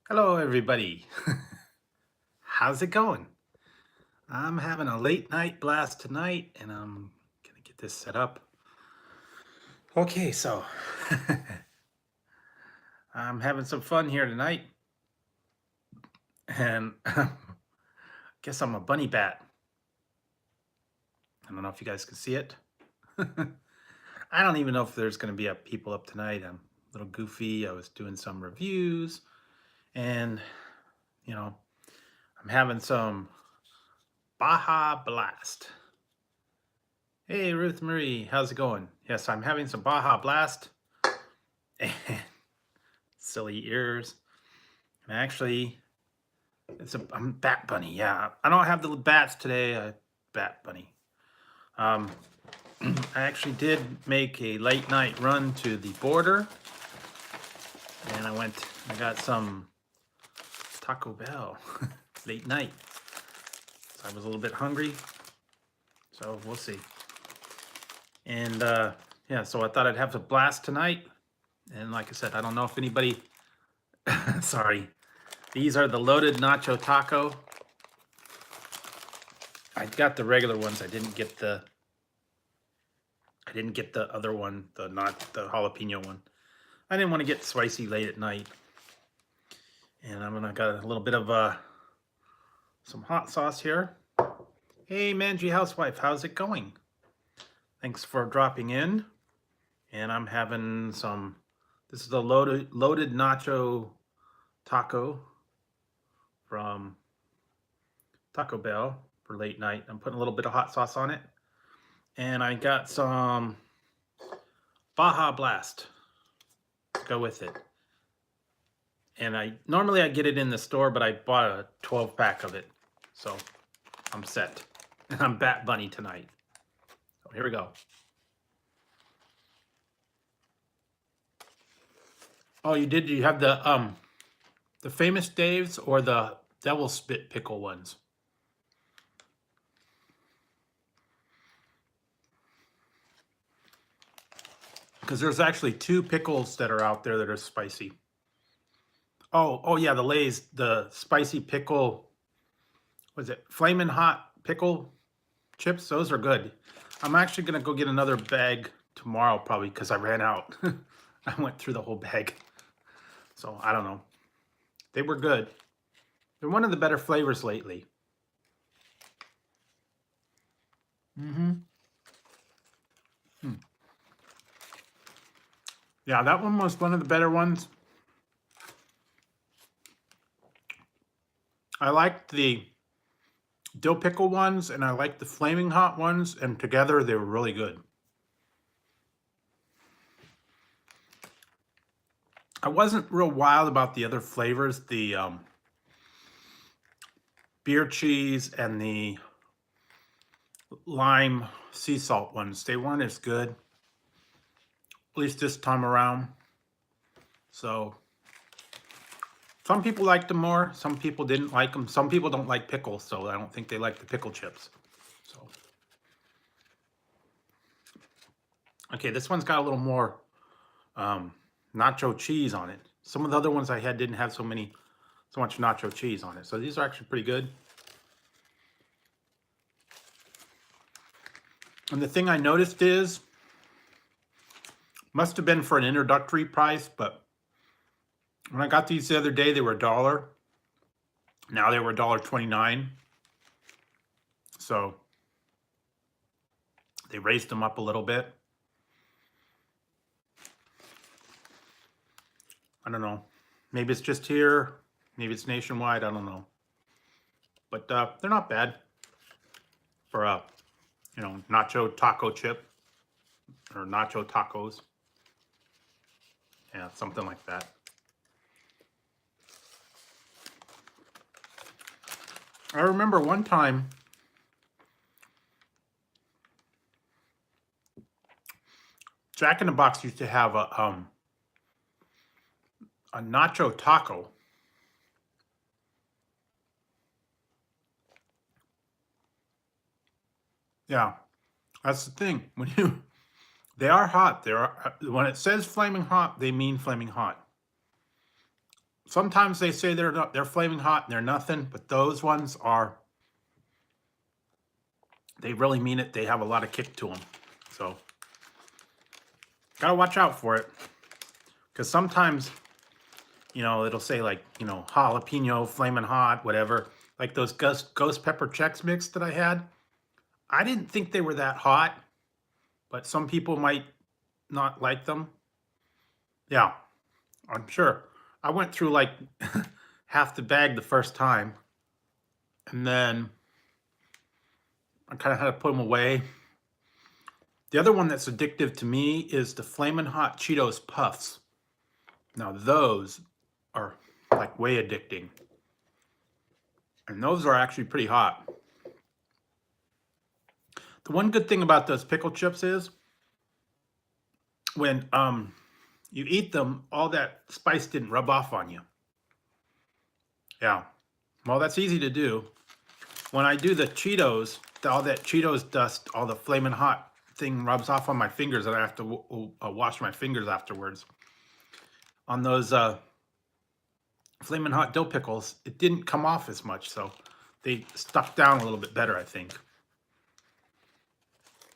Hello, everybody. How's it going? I'm having a late night blast tonight, and I'm gonna get this set up. Okay, so I'm having some fun here tonight, and guess I'm a bunny bat. I don't know if you guys can see it. I don't even know if there's gonna be people up tonight. I'm a little goofy. I was doing some reviews, and you know, I'm having some Baja Blast. Hey, Ruth Marie, how's it going? Yes, I'm having some Baja Blast. And silly ears. And actually, I'm Bat Bunny. Yeah, I don't have the bats today. Bat Bunny. Um, I actually did make a late night run to the border, and I got some Taco Bell late night. So I was a little bit hungry, so we'll see. And yeah, so I thought I'd have a blast tonight. And like I said, I don't know if anybody. Sorry, these are the loaded nacho taco. I got the regular ones. I didn't get the other one, the not the jalapeno one. I didn't want to get spicy late at night. And I'm gonna got a little bit of some hot sauce here. Hey Mangy Housewife, how's it going? Thanks for dropping in. And I'm having some, this is the loaded nacho taco from Taco Bell for late night. I'm putting a little bit of hot sauce on it. And I got some Baja Blast to go with it. And I get it in the store, but I bought a 12 pack of it. So I'm set. And I'm Bat Bunny tonight. So here we go. Oh, you did? You have the Famous Dave's or the Devil Spit pickle ones? Because there's actually two pickles that are out there that are spicy. Oh yeah, the Lay's, the spicy pickle, was it Flamin' Hot pickle chips? Those are good. I'm actually gonna go get another bag tomorrow probably because I ran out. I went through the whole bag. So I don't know. They were good. They're one of the better flavors lately. Mm-hmm. Yeah, that one was one of the better ones. I liked the dill pickle ones and I liked the flaming hot ones, and together they were really good. I wasn't real wild about the other flavors, the beer cheese and the lime sea salt ones. They weren't as good, at least this time around. So some people liked them more, some people didn't like them. Some people don't like pickles, so I don't think they like the pickle chips. So okay, this one's got a little more nacho cheese on it. Some of the other ones I had didn't have so much nacho cheese on it. So these are actually pretty good. And the thing I noticed is, must have been for an introductory price, but when I got these the other day, they were $1. Now they were $1.29. So they raised them up a little bit. I don't know. Maybe it's just here. Maybe it's nationwide. I don't know. But they're not bad for a, nacho taco chip or nacho tacos. Yeah, something like that. I remember one time Jack in the Box used to have a nacho taco. Yeah, that's the thing. They are hot. When it says flaming hot, they mean flaming hot. Sometimes they say they're flaming hot and they're nothing, but those ones are, they really mean it. They have a lot of kick to them. So gotta watch out for it. Because sometimes, it'll say like, jalapeno, flaming hot, whatever. Like those ghost pepper Chex Mix that I had. I didn't think they were that hot, but some people might not like them. Yeah, I'm sure. I went through like half the bag the first time, and then I kind of had to put them away. The other one that's addictive to me is the Flamin' Hot Cheetos Puffs. Now those are like way addicting. And those are actually pretty hot. The one good thing about those pickle chips is when you eat them, all that spice didn't rub off on you. Yeah. Well, that's easy to do. When I do the Cheetos, all that Cheetos dust, all the Flamin' Hot thing rubs off on my fingers, and I have to wash my fingers afterwards. On those Flamin' Hot dill pickles, it didn't come off as much, so they stuck down a little bit better, I think.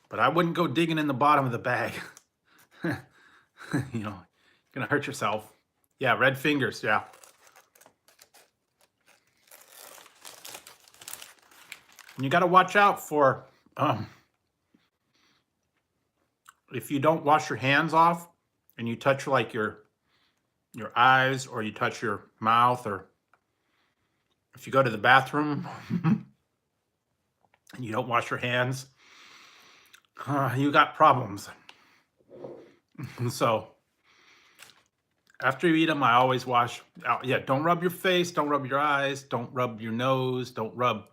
But I wouldn't go digging in the bottom of the bag. You're gonna hurt yourself. Yeah, red fingers, yeah. And you gotta watch out for, if you don't wash your hands off and you touch like your eyes, or you touch your mouth, or if you go to the bathroom and you don't wash your hands, you got problems. So after you eat them, I always wash out. Yeah, don't rub your face, don't rub your eyes, don't rub your nose, don't rub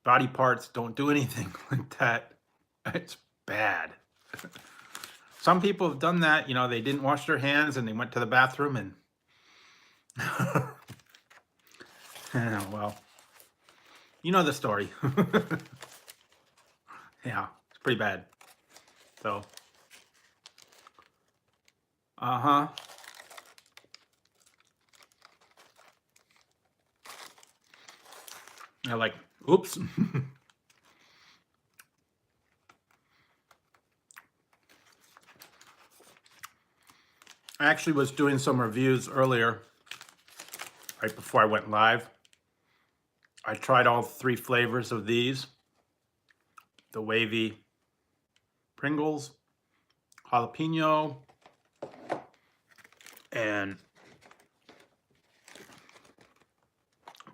body parts, don't do anything like that. It's bad. Some people have done that, they didn't wash their hands and they went to the bathroom and well, you know the story. Yeah, it's pretty bad. So, they're like, oops. I actually was doing some reviews earlier, right before I went live. I tried all 3 flavors of these. The wavy Pringles, jalapeno, and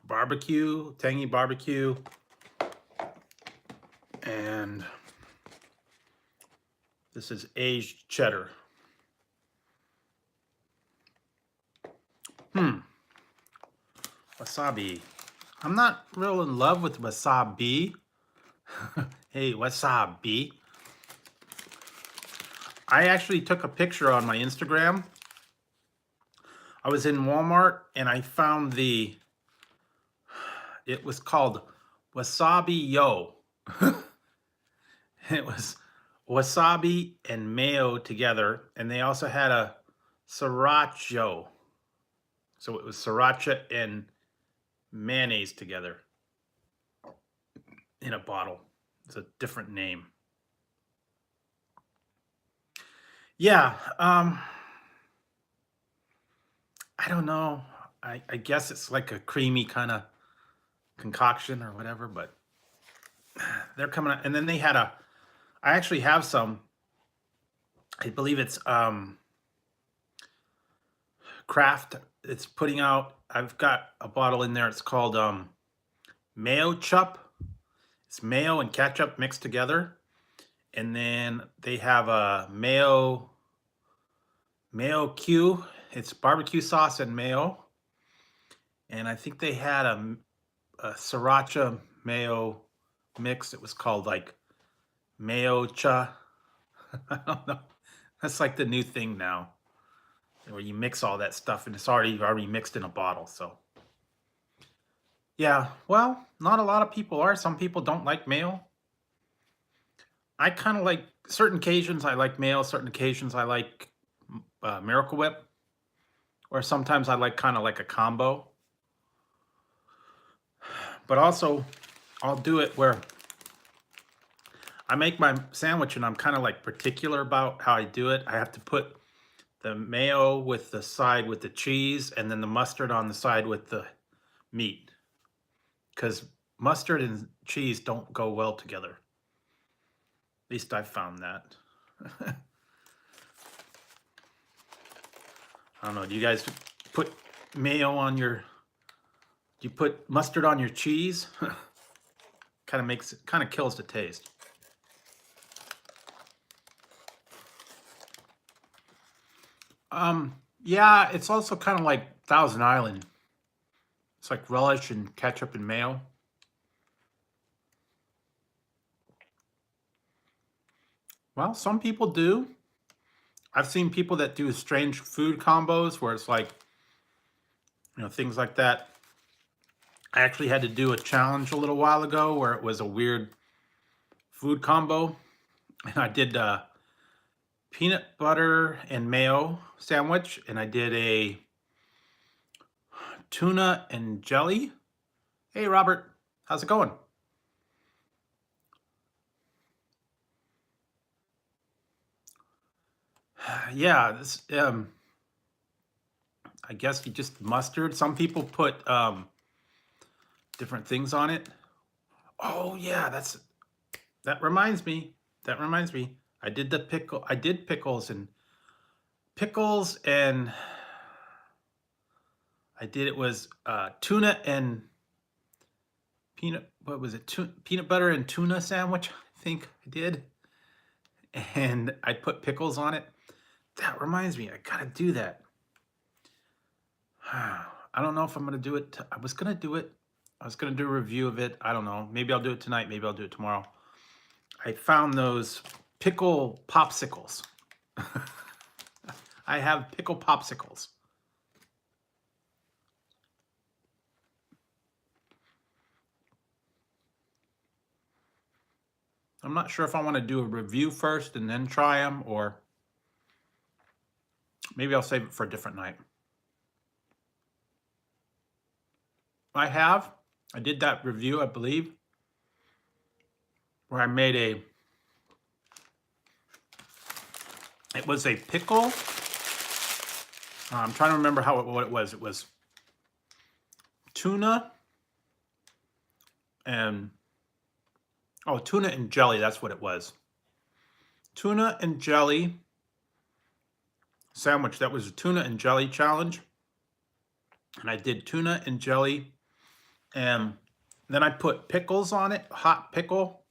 barbecue, tangy barbecue, and this is aged cheddar. Wasabi. I'm not real in love with wasabi. Hey, wasabi. I actually took a picture on my Instagram. I was in Walmart and I found it was called Wasabi Yo. It was wasabi and mayo together, and they also had a sriracha. So it was sriracha and mayonnaise together in a bottle. It's a different name. Yeah, I don't know. I guess it's like a creamy kind of concoction or whatever, but they're coming out. And then they had I actually have some, I believe it's Kraft. It's putting out, I've got a bottle in there. It's called Mayo Chup. It's mayo and ketchup mixed together. And then they have a mayo Q. It's barbecue sauce and mayo. And I think they had a sriracha mayo mix. It was called like Mayo Cha. I don't know. That's like the new thing now, where you mix all that stuff and it's already mixed in a bottle. So yeah, well, not a lot of people are. Some people don't like mayo. I kind of like, certain occasions I like mayo, certain occasions I like Miracle Whip. Or sometimes I like kind of like a combo. But also, I'll do it where I make my sandwich and I'm kind of like particular about how I do it. I have to put the mayo with the side with the cheese and then the mustard on the side with the meat. Because mustard and cheese don't go well together. At least I've found that. I don't know. Do you guys put mayo on your? Do you put mustard on your cheese? Kind of kills the taste. Yeah, it's also kind of like Thousand Island. It's like relish and ketchup and mayo. Well, some people do. I've seen people that do strange food combos where it's like, things like that. I actually had to do a challenge a little while ago where it was a weird food combo. And I did peanut butter and mayo sandwich, and I did a tuna and jelly. Hey, Robert, how's it going? Yeah, this I guess you just mustard. Some people put different things on it. Oh yeah, that reminds me. That reminds me. I did the pickle. I did pickles and I did it was tuna and peanut. What was it? Peanut butter and tuna sandwich. I think I did, and I put pickles on it. That reminds me. I gotta do that. I don't know if I'm gonna do it. I was gonna do it. I was gonna do a review of it. I don't know. Maybe I'll do it tonight. Maybe I'll do it tomorrow. I found those pickle popsicles. I have pickle popsicles. I'm not sure if I want to do a review first and then try them, or maybe I'll save it for a different night. I did that review, I believe, where I made it was a pickle. I'm trying to remember what it was. It was tuna and, tuna and jelly. That's what it was. Tuna and jelly sandwich. That was a tuna and jelly challenge. And I did tuna and jelly. And then I put pickles on it, hot pickle,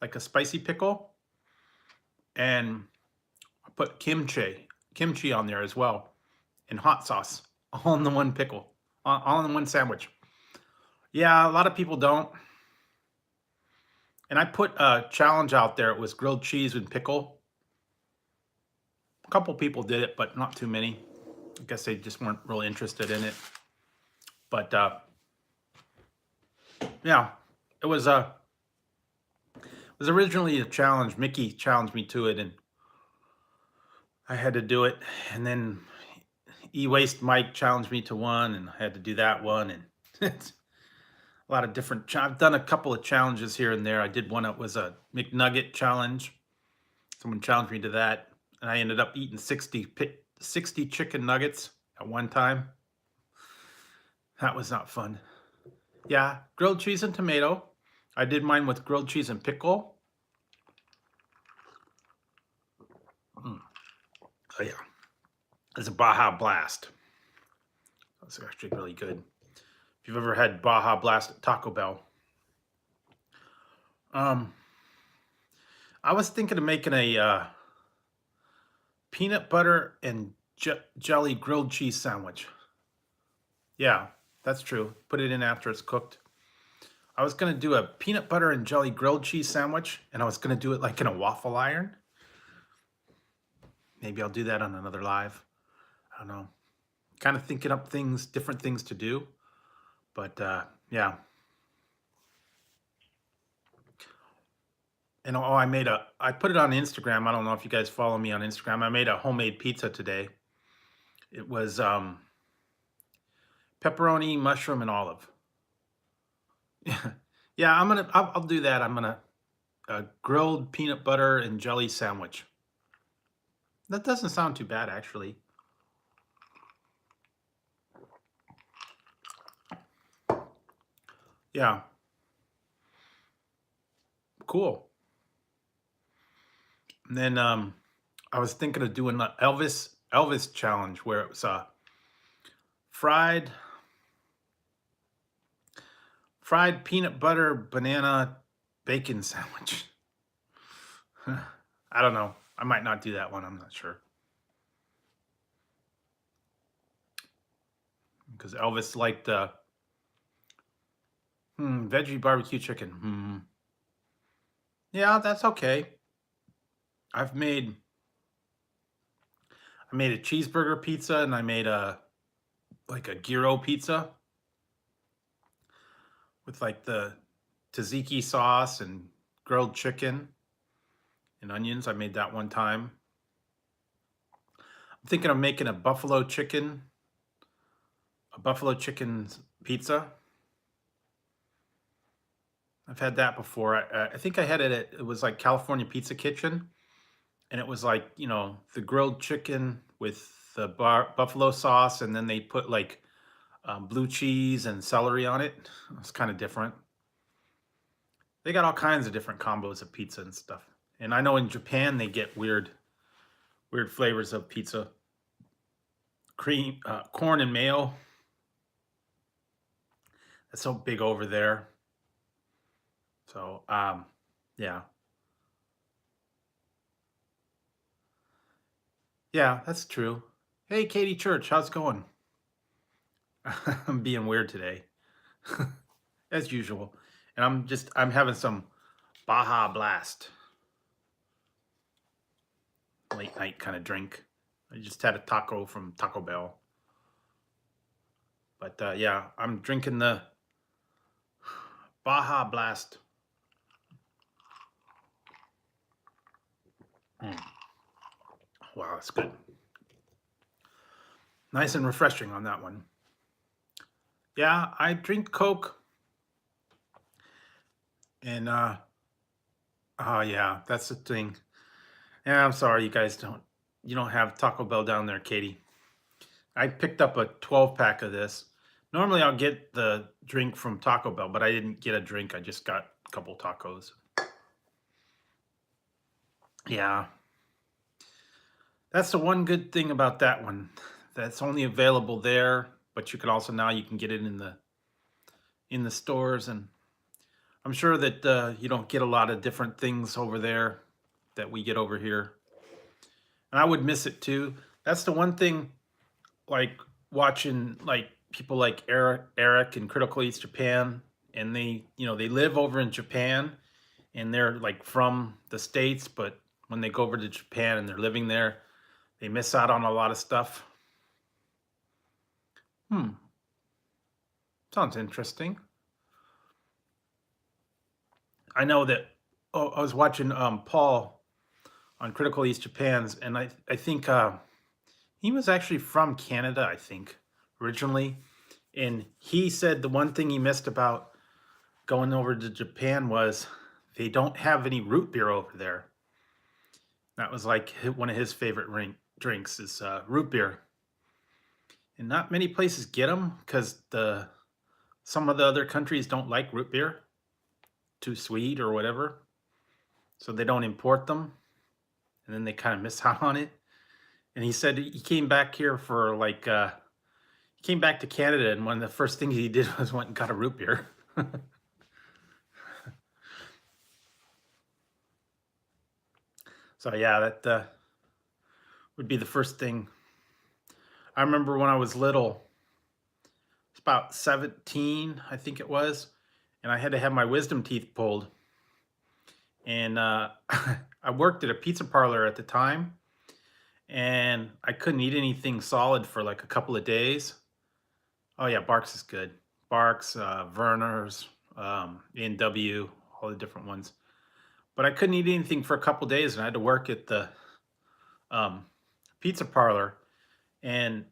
like a spicy pickle. And I put kimchi on there as well, and hot sauce, all in the one pickle, all in one sandwich. Yeah, a lot of people don't. And I put a challenge out there. It was grilled cheese and pickle. A couple people did it, but not too many. I guess they just weren't really interested in it. But yeah, it was originally a challenge. Mickey challenged me to it, and I had to do it. And then E-Waste Mike challenged me to one, and I had to do that one. And it's a lot of different. I've done a couple of challenges here and there. I did one that was a McNugget challenge. Someone challenged me to that, and I ended up eating 60 chicken nuggets at one time. That was not fun. Yeah, grilled cheese and tomato. I did mine with grilled cheese and pickle. Oh yeah, it's a Baja Blast. That's actually really good. If you've ever had Baja Blast at Taco Bell. I was thinking of making a peanut butter and jelly grilled cheese sandwich. Yeah, that's true. Put it in after it's cooked. I was gonna do a peanut butter and jelly grilled cheese sandwich, and I was gonna do it like in a waffle iron. Maybe I'll do that on another live. I don't know. Kind of thinking up different things to do. But yeah. And I put it on Instagram. I don't know if you guys follow me on Instagram. I made a homemade pizza today. It was pepperoni, mushroom, and olive. Yeah, I'll do that. I'm gonna grilled peanut butter and jelly sandwich. That doesn't sound too bad, actually. Yeah, cool. And then I was thinking of doing the Elvis challenge where it was fried fried peanut butter banana bacon sandwich. I don't know. I might not do that one. I'm not sure because Elvis liked veggie barbecue chicken. Yeah, that's okay. I've made I made a cheeseburger pizza and I made a like a gyro pizza with like the tzatziki sauce and grilled chicken and onions. I made that one time. I'm thinking of making a buffalo chicken pizza. I've had that before. I think I had it at it was like California Pizza Kitchen, and it was like the grilled chicken with the buffalo sauce, and then they put like blue cheese and celery on it. It's kind of different. They got all kinds of different combos of pizza and stuff. And I know in Japan they get weird flavors of pizza. Cream, corn and mayo. That's so big over there. So yeah, yeah, that's true. Hey, Katie Church, how's it going? I'm being weird today, as usual, and I'm having some Baja Blast late night kind of drink. I just had a taco from Taco Bell, but yeah, I'm drinking the Baja Blast. Mm. Wow, that's good. Nice and refreshing on that one. Yeah, I drink Coke, and oh yeah, that's the thing. Yeah, I'm sorry, you don't have Taco Bell down there, Katie. I picked up a 12 pack of this. Normally, I'll get the drink from Taco Bell, but I didn't get a drink. I just got a couple tacos. Yeah, that's the one good thing about that one. That's only available there, but you can also now you can get it in the stores, and I'm sure that you don't get a lot of different things over there that we get over here. And I would miss it too. That's the one thing, like watching like people like Eric and Critical Eats Japan, and they live over in Japan, and they're like from the States, but when they go over to Japan and they're living there, they miss out on a lot of stuff. Hmm, sounds interesting. I know that. Oh, I was watching Paul on Critical East Japan's, and I think he was actually from Canada, I think, originally, and he said the one thing he missed about going over to Japan was they don't have any root beer over there. That was like one of his favorite drinks is root beer, and not many places get them because the some of the other countries don't like root beer, too sweet or whatever, so they don't import them, and then they kind of miss out on it. And he said he came back here for like he came back to Canada, and one of the first things he did was went and got a root beer. So yeah, that would be the first thing. I remember when I was little, it's about 17, I think it was, and I had to have my wisdom teeth pulled. And I worked at a pizza parlor at the time, and I couldn't eat anything solid for like a couple of days. Oh yeah, Barks is good. Barks, Verner's, A&W, all the different ones. But I couldn't eat anything for a couple of days, and I had to work at the um, pizza parlor. And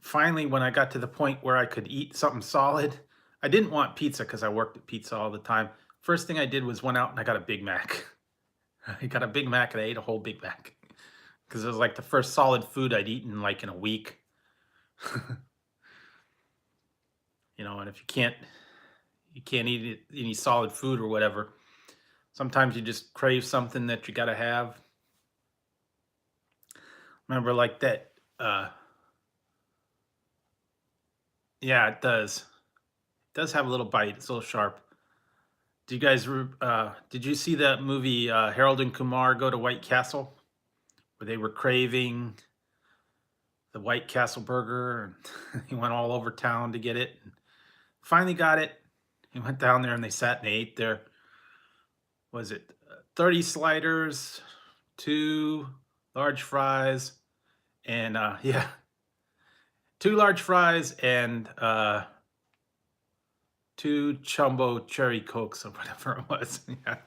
finally, when I got to the point where I could eat something solid, I didn't want pizza because I worked at pizza all the time. First thing I did was went out and I got a Big Mac. I got a Big Mac and I ate a whole Big Mac because it was like the first solid food I'd eaten like in a week. And if you can't eat any solid food or whatever, sometimes you just crave something that you got to have. Remember like that? Yeah, it does. It does have a little bite. It's a little sharp. Did you see that movie Harold and Kumar Go to White Castle, where they were craving the White Castle burger and he went all over town to get it. And finally got it. He went down there and they sat and they ate their, was it 30 sliders, two large fries, and yeah, two large fries and two Chumbo cherry cokes or whatever it was. Yeah.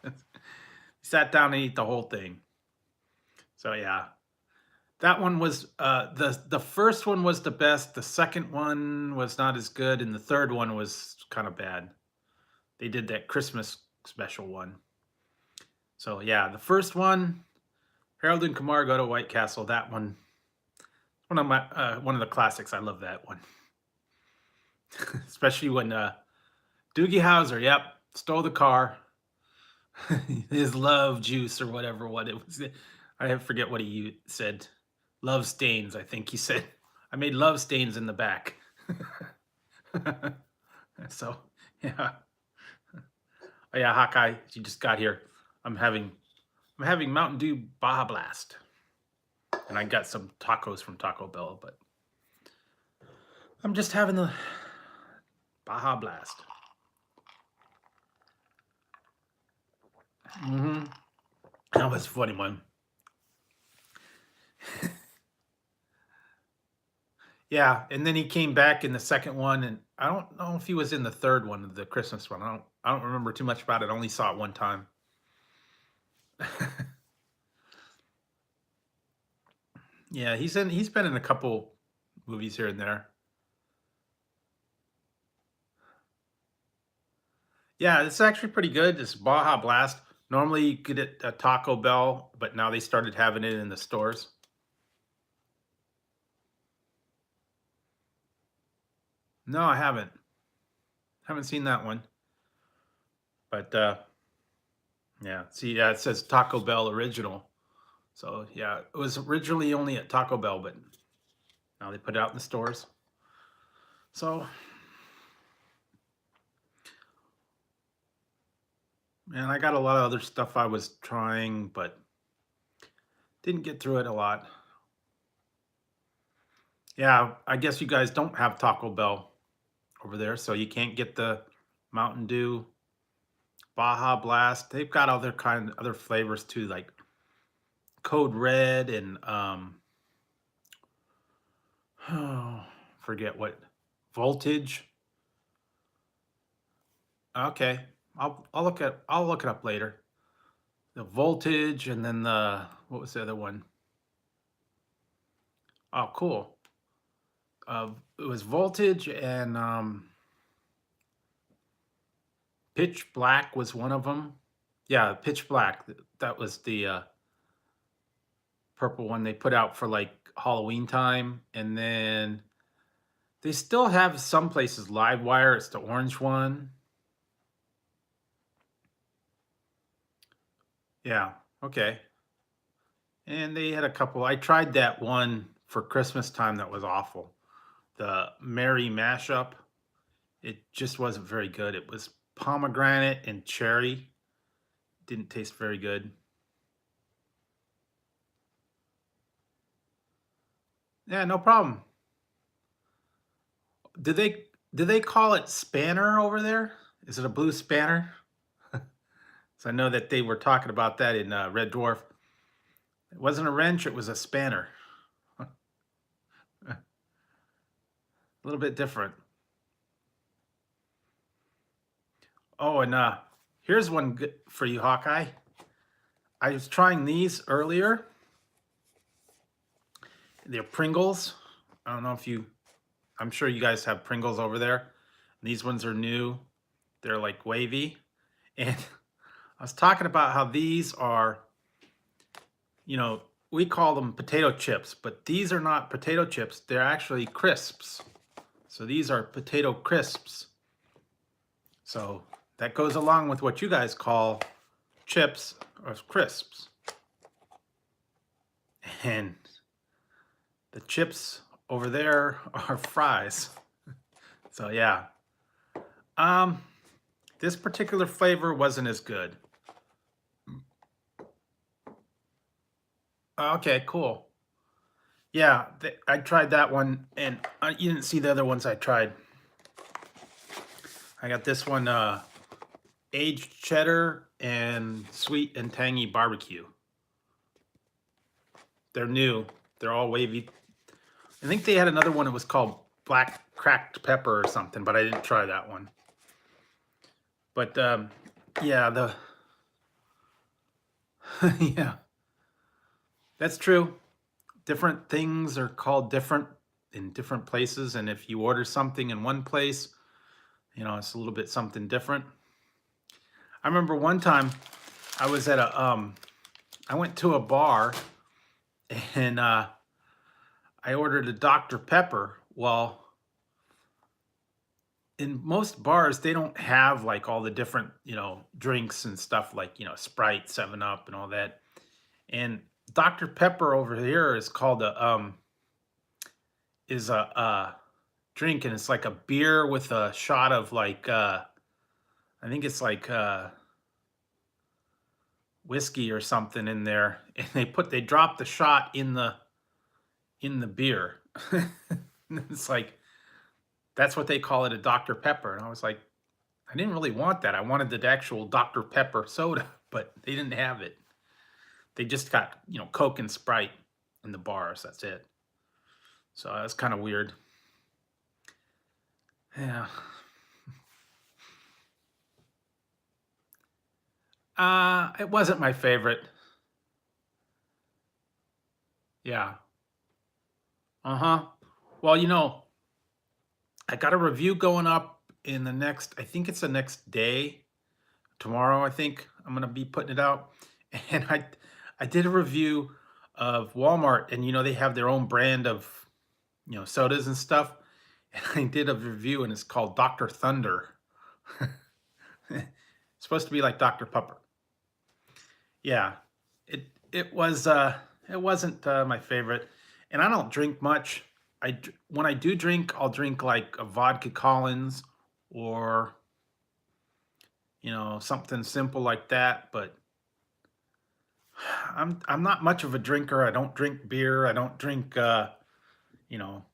Sat down and ate the whole thing. So yeah, that one was the first one was the best. The second one was not as good, and the third one was kind of bad. They did that Christmas special one. So yeah, the first one, Harold and Kumar Go to White Castle. That one of the classics. I love that one, especially when Doogie Howser, yep, stole the car, his love juice or whatever what it was. I forget what he said. Love stains, I think he said. I made love stains in the back. So yeah. Oh yeah, Hawkeye, you just got here. I'm having Mountain Dew Baja Blast. And I got some tacos from Taco Bell, but I'm just having the Baja Blast. That was a funny one. Yeah, and then he came back in the second one, and I don't know if he was in the third one, the Christmas one. I don't remember too much about it. I only saw it one time. Yeah, he's been in a couple movies here and there. Yeah, it's actually pretty good. It's Baja Blast. Normally you get it at Taco Bell, but now they started having it in the stores. No, I haven't. Haven't seen that one. But yeah, see, yeah, it says Taco Bell original. So yeah, it was originally only at Taco Bell, but now they put it out in the stores. So, man, I got a lot of other stuff I was trying, but didn't get through it a lot. Yeah, I guess you guys don't have Taco Bell over there, so you can't get the Mountain Dew Baja Blast. They've got other flavors too, like Code Red and oh, forget what Voltage. Okay, I'll look it up later. The Voltage and then the what was the other one? Oh, cool. It was Voltage and Pitch Black was one of them. Yeah, Pitch Black. That was the purple one they put out for like Halloween time, and then they still have some places Livewire. It's the orange one. Yeah. Okay. And they had a couple. I tried that one for Christmas time that was awful. The Merry Mashup. It just wasn't very good. It was pomegranate and cherry. Didn't taste very good. Yeah, no problem. Did they call it spanner over there? Is it a blue spanner? So I know that they were talking about that in Red Dwarf. It wasn't a wrench; it was a spanner. A little bit different. Oh, and here's one good for you, Hawkeye. I was trying these earlier. They're Pringles. I don't know if you I'm sure you guys have Pringles over there. These ones are new. They're like wavy. And I was talking about how these are, you know, we call them potato chips, but these are not potato chips. They're actually crisps. So these are potato crisps. So that goes along with what you guys call chips or crisps. And the chips over there are fries. So yeah. Um, this particular flavor wasn't as good. Okay, cool. Yeah, I tried that one, and you didn't see the other ones I tried. I got this one, aged cheddar and sweet and tangy barbecue. They're new. They're all wavy. I think they had another one that was called black cracked pepper or something, but I didn't try that one. But yeah, yeah, that's true. Different things are called different in different places, and if you order something in one place, you know, it's a little bit something different. I remember one time I was at I went to a bar and I ordered a Dr. Pepper. Well, in most bars, they don't have like all the different, you know, drinks and stuff like, you know, Sprite, 7 Up and all that. And Dr. Pepper over here is called a drink, and it's like a beer with a shot of like I think it's like whiskey or something in there, and they drop the shot in the beer. It's like that's what they call it, a Dr. Pepper. And I was like, I didn't really want that. I wanted the actual Dr. Pepper soda, but they didn't have it. They just got, you know, Coke and Sprite in the bars. That's it. So that's kind of weird. Yeah. It wasn't my favorite. Yeah. Uh-huh. Well, you know, I got a review going up in the next, I think it's the next day. Tomorrow, I think I'm gonna be putting it out. And I did a review of Walmart, and you know, they have their own brand of, you know, sodas and stuff. And I did a review, and it's called Dr. Thunder. It's supposed to be like Dr. Pepper. Yeah, it wasn't my favorite, and I don't drink much. When I do drink, I'll drink like a vodka Collins or, you know, something simple like that. But I'm not much of a drinker. I don't drink beer. I don't drink you know,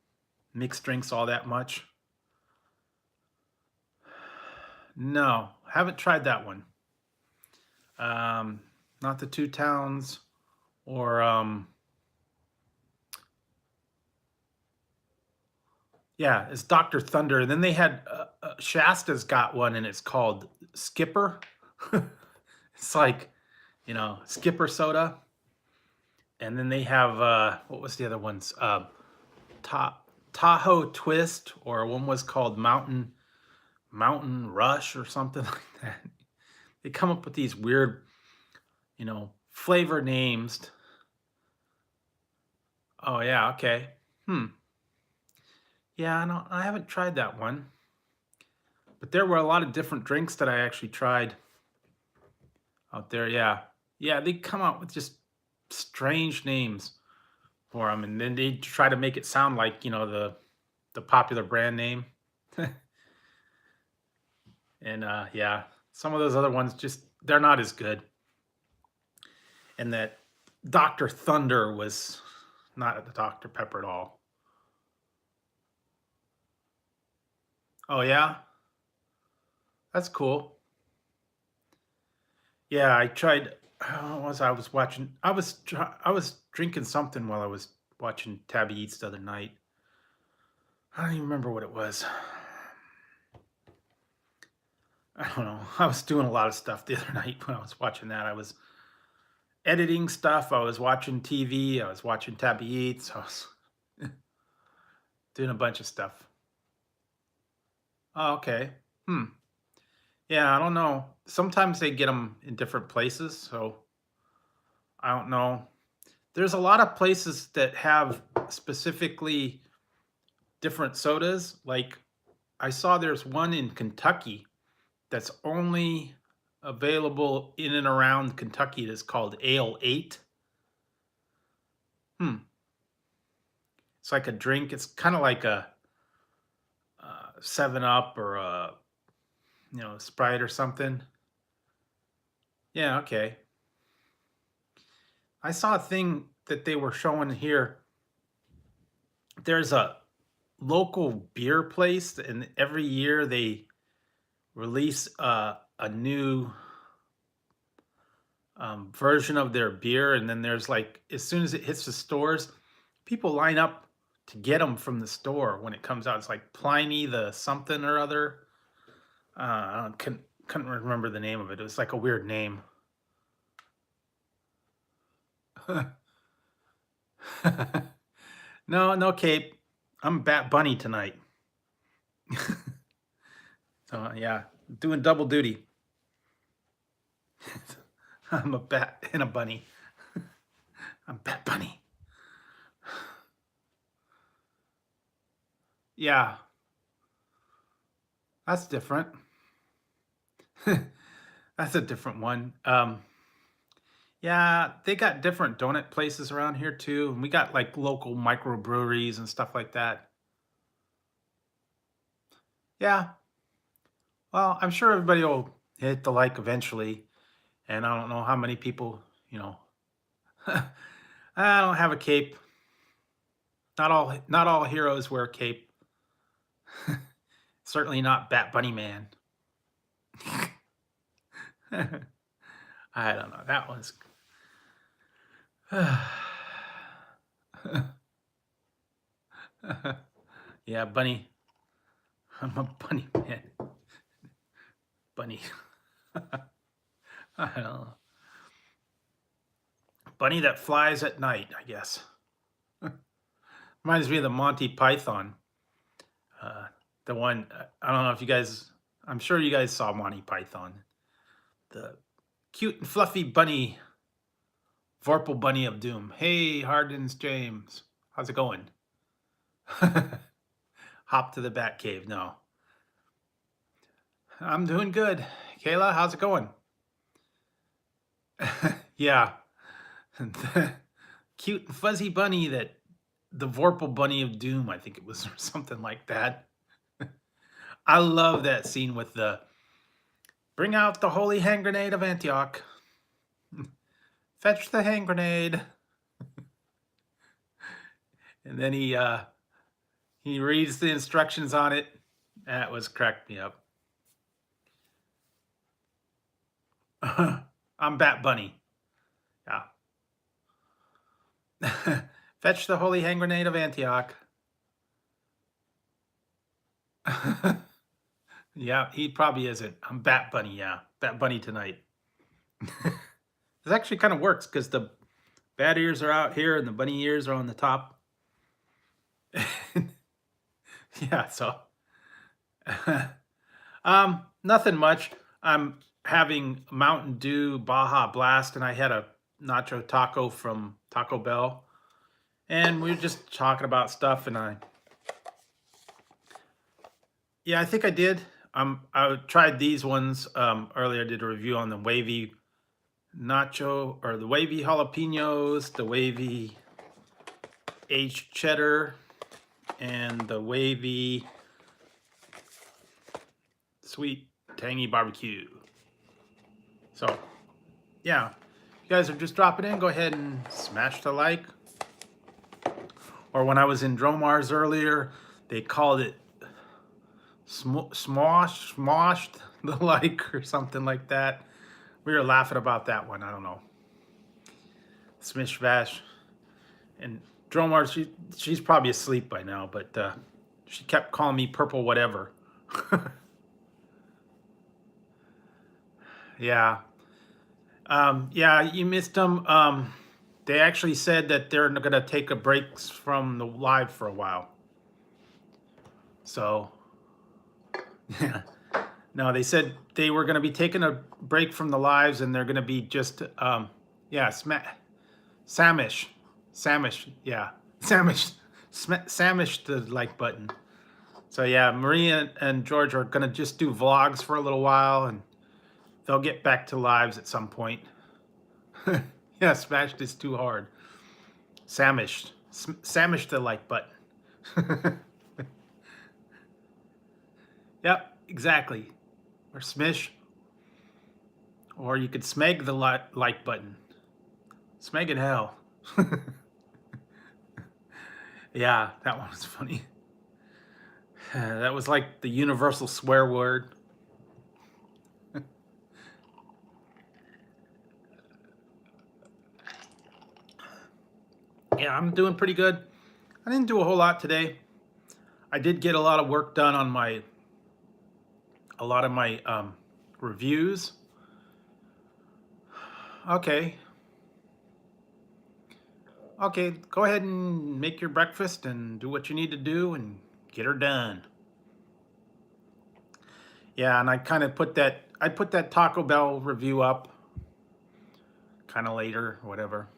mixed drinks all that much. No, haven't tried that one. Um, Not the Two Towns or yeah, it's Dr. Thunder. And then they had Shasta's got one, and it's called Skipper. It's like, you know, Skipper soda. And then they have what was the other ones? Tahoe Twist, or one was called Mountain Rush or something like that. They come up with these weird, you know, flavor names. Oh yeah, okay. Hmm. Yeah, I haven't tried that one. But there were a lot of different drinks that I actually tried out there. Yeah. Yeah, they come out with just strange names for them, and then they try to make it sound like, you know, the popular brand name. And yeah, some of those other ones just they're not as good. And that Dr. Thunder was not at the Dr. Pepper at all. Oh yeah, that's cool. Yeah, I tried. What was I was watching? I was drinking something while I was watching Tabby Eats the other night. I don't even remember what it was. I don't know. I was doing a lot of stuff the other night when I was watching that. I was editing stuff. I was watching TV. I was watching Tabby Eats. I was doing a bunch of stuff. Oh, okay. Hmm. Yeah, I don't know. Sometimes they get them in different places, so I don't know. There's a lot of places that have specifically different sodas. Like I saw there's one in Kentucky that's only available in and around Kentucky that's called Ale 8. Hmm. It's like a drink. It's kind of like a 7 Up or a Sprite or something. Yeah, okay. I saw a thing that they were showing here. There's a local beer place, and every year they release a new version of their beer, and then there's like as soon as it hits the stores, people line up to get them from the store when it comes out. It's like Pliny the something or other. I couldn't remember the name of it. It was like a weird name. No, no cape. I'm Bat Bunny tonight. So yeah, doing double duty. I'm a bat and a bunny. I'm Bat Bunny. Yeah, that's different. That's a different one. Yeah, they got different donut places around here too, and we got like local microbreweries and stuff like that. Yeah, well, I'm sure everybody will hit the like eventually, and I don't know how many people, you know. I don't have a cape. Not all heroes wear a cape. Certainly not Bat Bunny Man. I don't know. That one's yeah, bunny. I'm a bunny man. Bunny. I don't know. Bunny that flies at night, I guess. Reminds me of the Monty Python. Uh, the one, I don't know if you guys, I'm sure you guys saw Monty Python. The cute and fluffy bunny, Vorpal Bunny of Doom. Hey, Hardens James. How's it going? Hop to the Bat Cave. No. I'm doing good. Kayla, how's it going? Yeah. The cute and fuzzy bunny that the Vorpal Bunny of Doom, I think it was, or something like that. I love that scene with the bring out the holy hand grenade of Antioch. Fetch the hand grenade. And then he reads the instructions on it. That was cracked me up. I'm Bat Bunny. Yeah. Fetch the holy hand grenade of Antioch. Yeah, he probably isn't. I'm Bat Bunny, yeah. Bat Bunny tonight. This actually kind of works because the bat ears are out here and the bunny ears are on the top. Yeah, so nothing much. I'm having Mountain Dew Baja Blast, and I had a nacho taco from Taco Bell, and we were just talking about stuff. And yeah, I think I did. I tried these ones earlier. I did a review on the wavy nacho or the wavy jalapenos, the wavy aged cheddar, and the wavy sweet tangy barbecue. So yeah, you guys are just dropping in, go ahead and smash the like. Or when I was in Dromars earlier, they called it smoshed the like or something like that. We were laughing about that one. I don't know. Smish bash. And Dromar, she's probably asleep by now, but she kept calling me purple whatever. Yeah. Yeah, you missed them. They actually said that they're going to take a break from the live for a while. So, Yeah. No, they said they were going to be taking a break from the lives, and they're going to be just, yeah, Samish, Samish, yeah, Samish the like button. So yeah, Maria and George are going to just do vlogs for a little while, and they'll get back to lives at some point. Yeah, smashed is too hard. Samish the like button. Yep, exactly. Or smish, or you could smeg the like button. Smeg in hell. Yeah, that one was funny. That was like the universal swear word. Yeah, I'm doing pretty good. I didn't do a whole lot today. I did get a lot of work done on a lot of my reviews. Okay, okay, go ahead and make your breakfast and do what you need to do and get her done. Yeah, and I kind of I put that Taco Bell review up kind of later, whatever.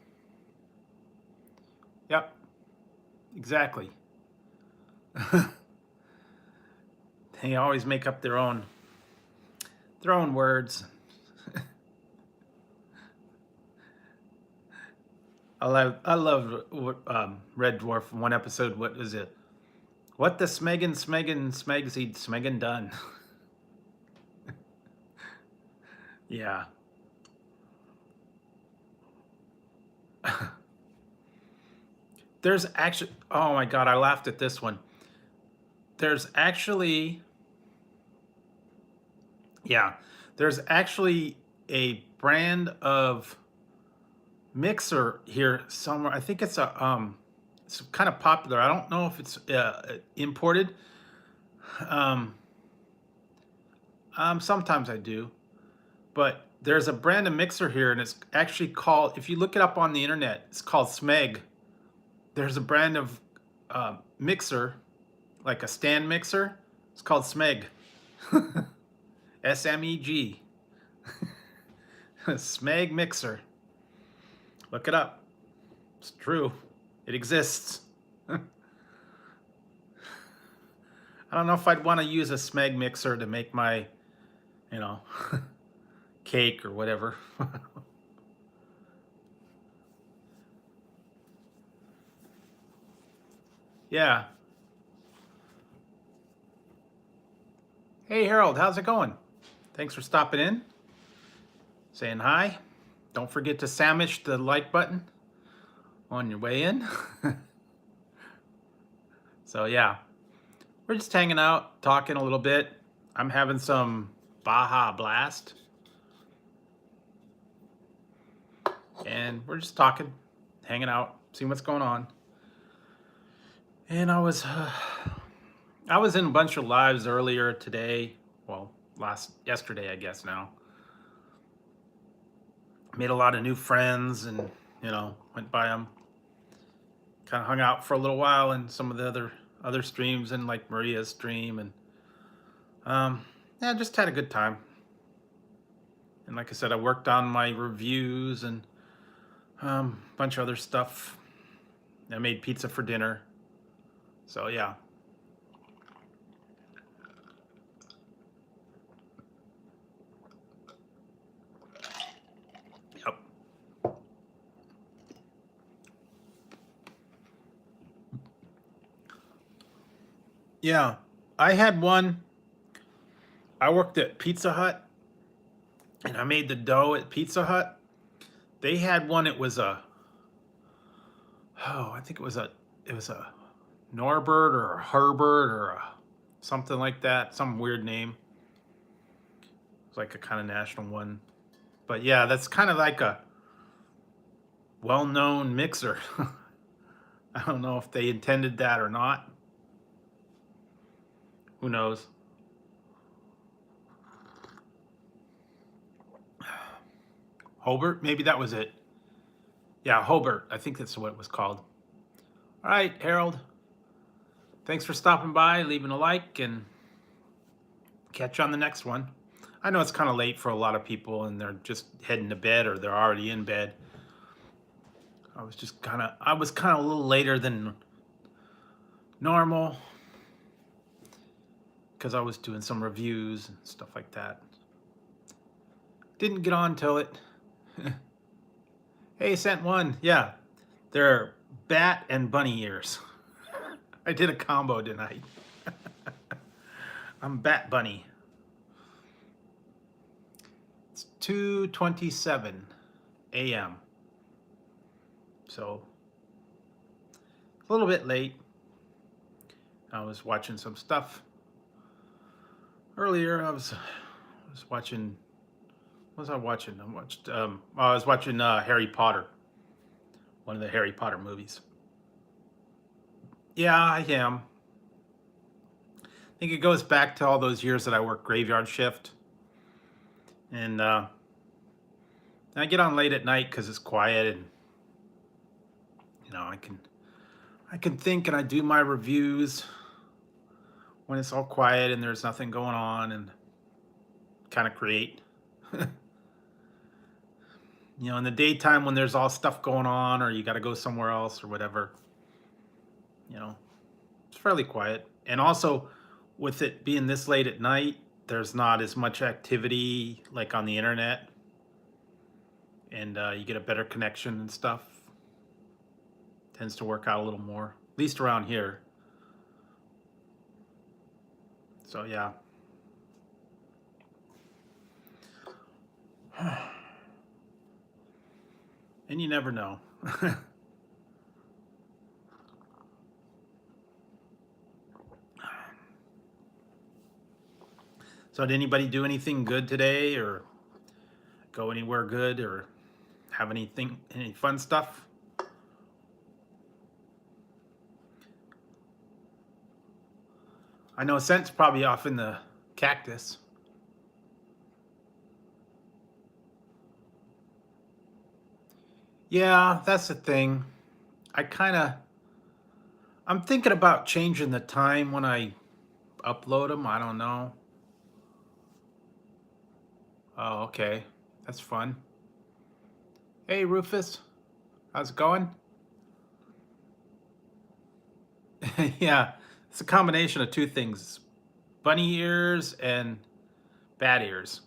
Yep, exactly. They always make up their own words. I love Red Dwarf. One episode. What is it? What the Smeggseed Smeggin done? Yeah. There's actually. Oh my God! I laughed at this one. There's actually. Yeah. There's actually a brand of mixer here somewhere. I think it's kind of popular. I don't know if it's imported. Um, sometimes I do, but there's a brand of mixer here, and it's actually called. If you look it up on the internet, it's called Smeg. There's a brand of mixer, like a stand mixer. It's called Smeg. SMEG. Smeg mixer. Look it up. It's true. It exists. I don't know if I'd want to use a Smeg mixer to make my, you know, cake or whatever. Yeah. Hey, Harold, how's it going? Thanks for stopping in, saying hi. Don't forget to samish the like button on your way in. So, yeah, we're just hanging out, talking a little bit. I'm having some Baja Blast, and we're just talking, hanging out, seeing what's going on. And I was in a bunch of lives earlier today. Well, yesterday, I guess now. Made a lot of new friends, and went by them. Kind of hung out for a little while in some of the other streams, and like Maria's stream, and yeah, just had a good time. And like I said, I worked on my reviews and a bunch of other stuff. I made pizza for dinner. So yeah. Yep. Yeah. I had one. I worked at Pizza Hut, and I made the dough at Pizza Hut. They had one. It was I think it was a Norbert or a Herbert or something like that. Some weird name. It's like a kind of national one. But yeah, that's kind of like a well-known mixer. I don't know if they intended that or not. Who knows? Hobart, maybe that was it. Yeah, Hobart. I think that's what it was called. All right, Harold. Thanks for stopping by, leaving a like, and catch you on the next one. I know it's kind of late for a lot of people and they're just heading to bed or they're already in bed. I was kind of a little later than normal because I was doing some reviews and stuff like that. Didn't get on till it. Hey, sent one. Yeah, they're bat and bunny ears. I did a combo tonight. I'm Bat Bunny. It's 2:27 a.m. So a little bit late. I was watching some stuff earlier. I was watching. What was I watching? I was watching Harry Potter, one of the Harry Potter movies. Yeah, I am. I think it goes back to all those years that I worked graveyard shift, and I get on late at night because it's quiet, and I can think and I do my reviews when it's all quiet and there's nothing going on, and kind of create. In the daytime when there's all stuff going on or you got to go somewhere else or whatever, it's fairly quiet. And also, with it being this late at night, there's not as much activity like on the internet, and you get a better connection and stuff. Tends to work out a little more, at least around here. So yeah. And you never know. So did anybody do anything good today, or go anywhere good, or have any fun stuff? I know Scent's probably off in the cactus. Yeah, that's the thing. I'm thinking about changing the time when I upload them. I don't know. Oh, okay. That's fun. Hey, Rufus. How's it going? Yeah, it's a combination of two things. Bunny ears and bat ears.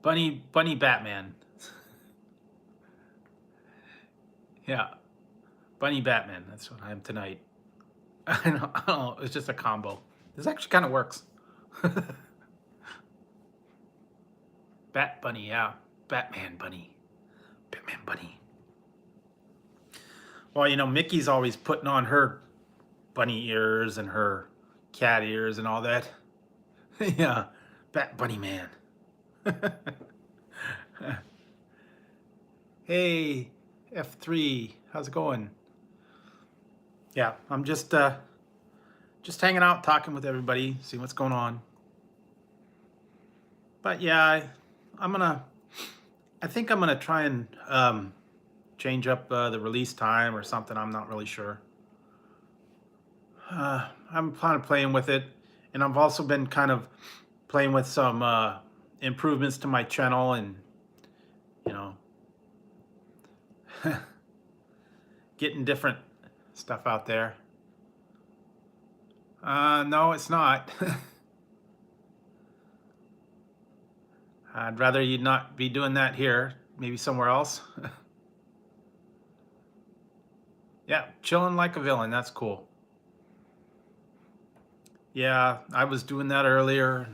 Bunny Batman. Yeah, Bunny Batman. That's what I am tonight. I know, it's just a combo. This actually kind of works. Bat Bunny, yeah. Batman Bunny. Batman Bunny. Well, Mickey's always putting on her bunny ears and her cat ears and all that. Yeah, Bat Bunny Man. Hey, F3, how's it going? Yeah, I'm just hanging out, talking with everybody, see what's going on. But yeah, I think I'm gonna try and change up the release time or something. I'm not really sure. I'm kind of playing with it, and I've also been kind of playing with some improvements to my channel, and you know, getting different stuff out there. No, it's not. I'd rather you not be doing that here. Maybe somewhere else. Yeah, chilling like a villain. That's cool. Yeah, I was doing that earlier.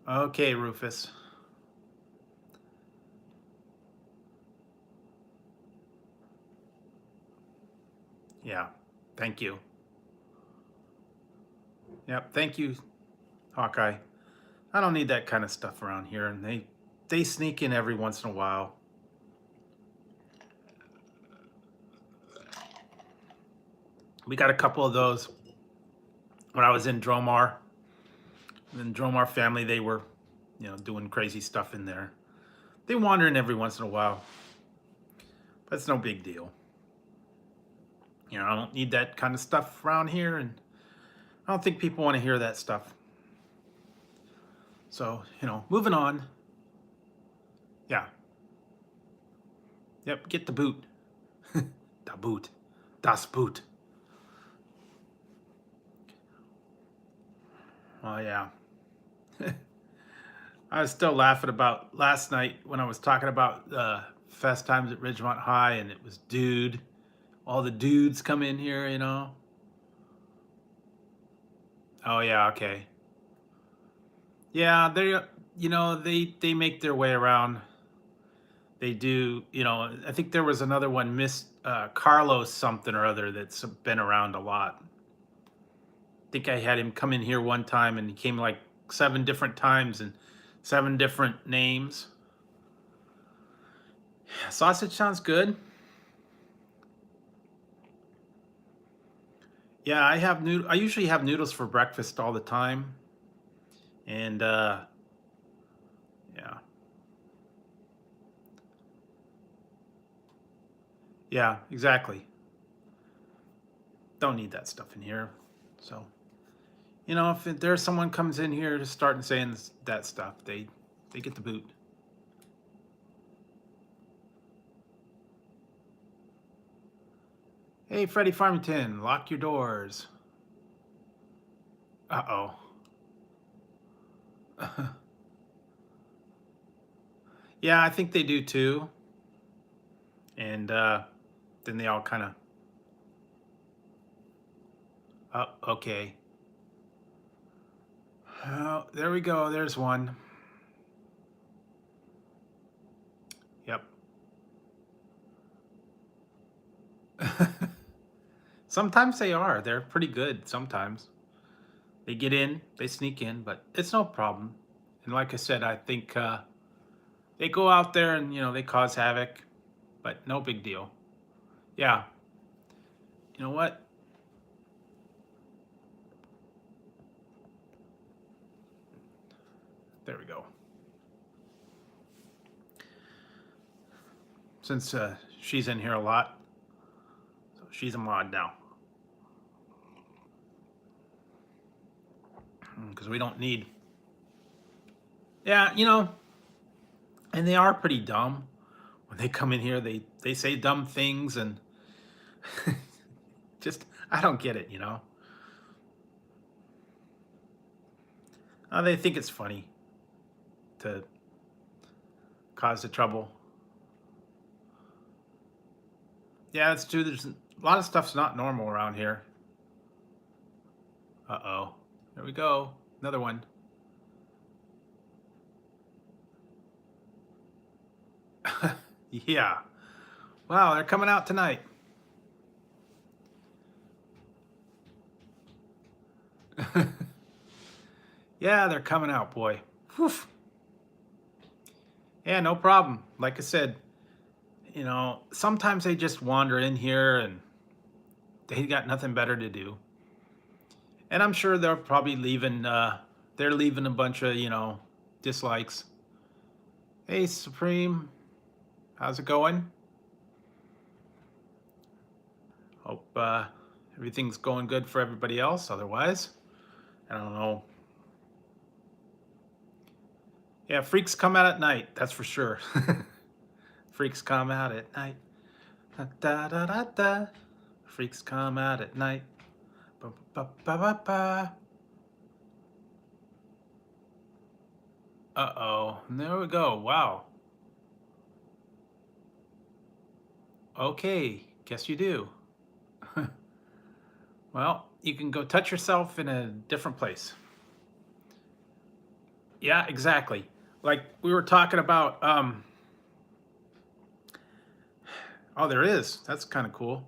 Okay, Rufus. Yeah, thank you. Yep, thank you, Hawkeye. I don't need that kind of stuff around here, and they sneak in every once in a while. We got a couple of those when I was in Dromar. In Dromar family, they were, doing crazy stuff in there. They wander in every once in a while, but it's no big deal. I don't need that kind of stuff around here, and I don't think people want to hear that stuff. So, moving on. Yeah. Yep, get the boot. Da Boot. Das Boot. Oh, yeah. I was still laughing about last night when I was talking about Fast Times at Ridgemont High, and it was dude. All the dudes come in here. Oh, yeah, okay. Yeah, they make their way around. They do, I think there was another one, Miss Carlos something or other, that's been around a lot. I think I had him come in here one time, and he came like 7 different times and 7 different names. Sausage sounds good. Yeah, I usually have noodles for breakfast all the time, and yeah, yeah, exactly. Don't need that stuff in here. So, if there's someone comes in here to start saying that stuff, they get the boot. Hey, Freddie Farmington, lock your doors. Uh oh. Yeah, I think they do too. And then they all kind of, oh, okay. Oh, there we go. There's one. Yep. Sometimes they are. They're pretty good sometimes. They get in, they sneak in, but it's no problem. And like I said, I think they go out there and, they cause havoc, but no big deal. Yeah. You know what? There we go. Since she's in here a lot, so she's a mod now. Because we don't need. Yeah, and they are pretty dumb. When they come in here, they say dumb things, and just, I don't get it. They think it's funny to cause the trouble. Yeah, that's true. There's a lot of stuff's not normal around here. Uh-oh. There we go. Another one. Yeah. Wow, they're coming out tonight. Yeah, they're coming out, boy. Whew. Yeah, no problem. Like I said, sometimes they just wander in here and they got nothing better to do. And I'm sure they're leaving a bunch of, dislikes. Hey, Supreme, how's it going? Hope everything's going good for everybody else. Otherwise, I don't know. Yeah, freaks come out at night. That's for sure. Freaks come out at night. Da da da da. Freaks come out at night. Ba ba ba ba ba. Uh-oh. There we go. Wow. Okay. Guess you do. Well, you can go touch yourself in a different place. Yeah, exactly. Like we were talking about, oh, there is. That's kind of cool.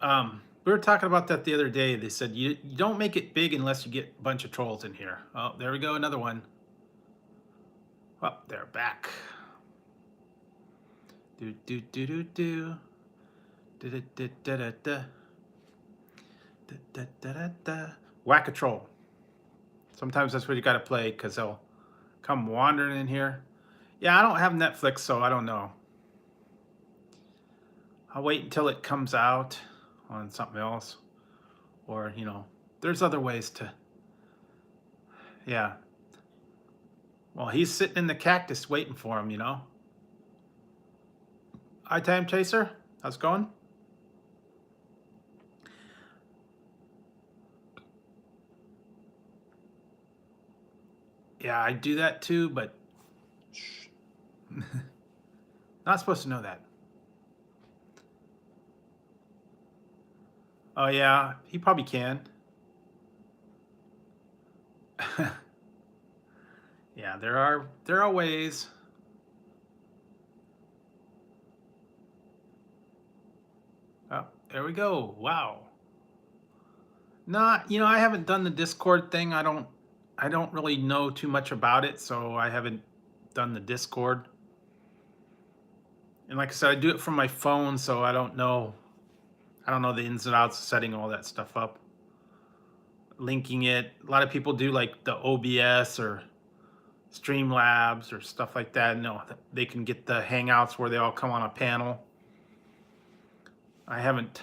We were talking about that the other day. They said you don't make it big unless you get a bunch of trolls in here. Oh, there we go. Another one. Oh, they're back. Do do do do do. Da da da da da da. Da da da da da. Whack a troll. Sometimes that's what you got to play because they'll come wandering in here. Yeah, I don't have Netflix, so I don't know. I'll wait until it comes out on something else, or there's other ways to. Yeah. Well, he's sitting in the cactus waiting for him. Hi, Time Chaser. How's it going? Yeah, I do that too, but shh. Not supposed to know that. Oh yeah, he probably can. Yeah, there are ways. Oh, there we go. Wow. Not, I haven't done the Discord thing. I don't really know too much about it, so I haven't done the Discord. And like I said, I do it from my phone, so I don't know the ins and outs of setting all that stuff up. Linking it. A lot of people do like the OBS or Streamlabs or stuff like that. No, they can get the Hangouts where they all come on a panel. I haven't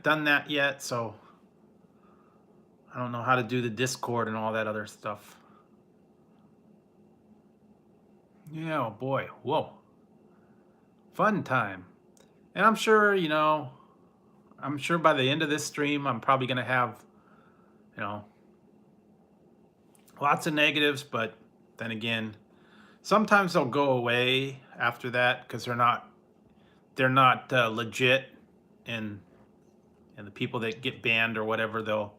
done that yet, so I don't know how to do the Discord and all that other stuff. Yeah, oh boy. Whoa. Fun time. And I'm sure by the end of this stream, I'm probably going to have, you know, lots of negatives, but then again, sometimes they'll go away after that because they're not legit, and the people that get banned or whatever, they'll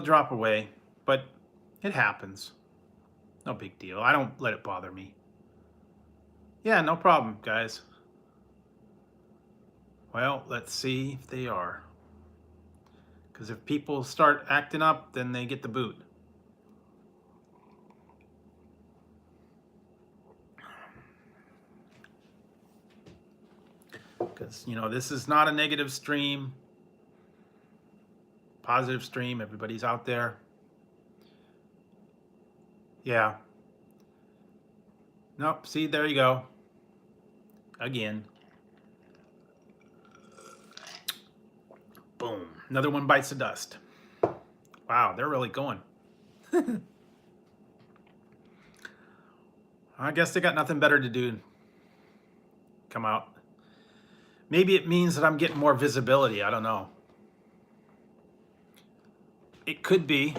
drop away. But it happens. No big deal. I don't let it bother me. Yeah, no problem, guys. Well, let's see if they are. Because if people start acting up, then they get the boot. Because, this is not a negative stream. Positive stream. Everybody's out there. Yeah. Nope. See, there you go. Again. Boom. Another one bites the dust. Wow, they're really going. I guess they got nothing better to do. Come out. Maybe it means that I'm getting more visibility. I don't know. It could be.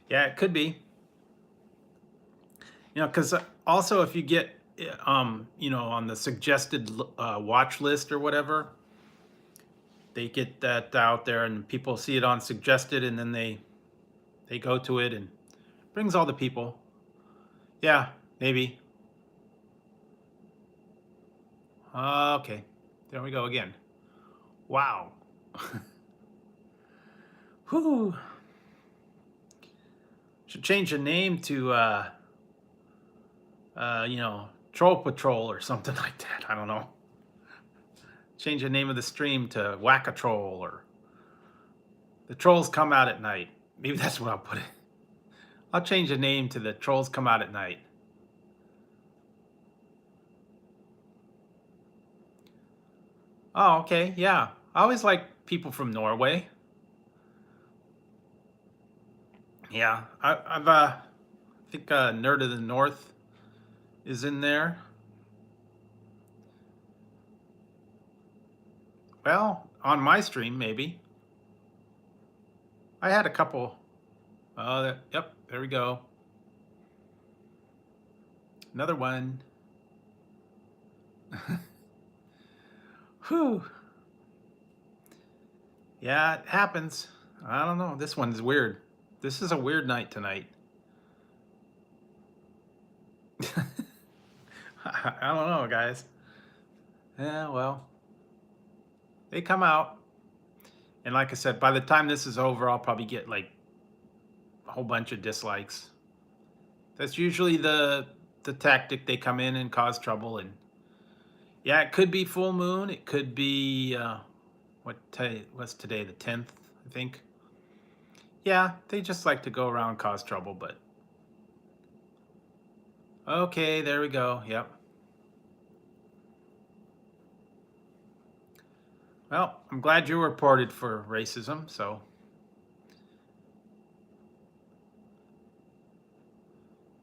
Yeah, it could be. Because also if you get, on the suggested watch list or whatever, they get that out there and people see it on suggested, and then they go to it and brings all the people. Yeah, maybe. Okay, there we go again. Wow. Whew. Should change the name to Troll Patrol or something like that. I don't know. Change the name of the stream to Whack-a-Troll, or The Trolls Come Out at Night. Maybe that's what I'll put it. I'll change the name to The Trolls Come Out at Night. Oh, okay, yeah. I always like people from Norway. Yeah, I think Nerd of the North is in there. Well, on my stream, maybe. I had a couple. Yep, there we go. Another one. Whew. Yeah, it happens. I don't know. This one's weird. This is a weird night tonight. I don't know, guys. Yeah, well, they come out. And like I said, by the time this is over, I'll probably get like a whole bunch of dislikes. That's usually the tactic. They come in and cause trouble. And yeah, it could be full moon. It could be, what's today, the 10th, I think. Yeah, they just like to go around and cause trouble, but. Okay, there we go. Yep. Well, I'm glad you were reported for racism. So,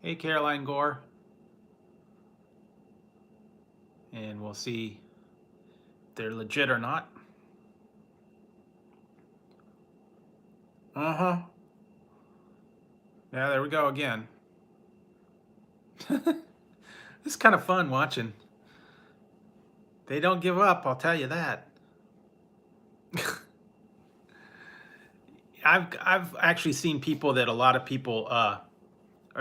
hey, Caroline Gore, and we'll see if they're legit or not. Uh huh. Yeah, there we go again. It's kind of fun watching. They don't give up, I'll tell you that. I've actually seen people that a lot of people are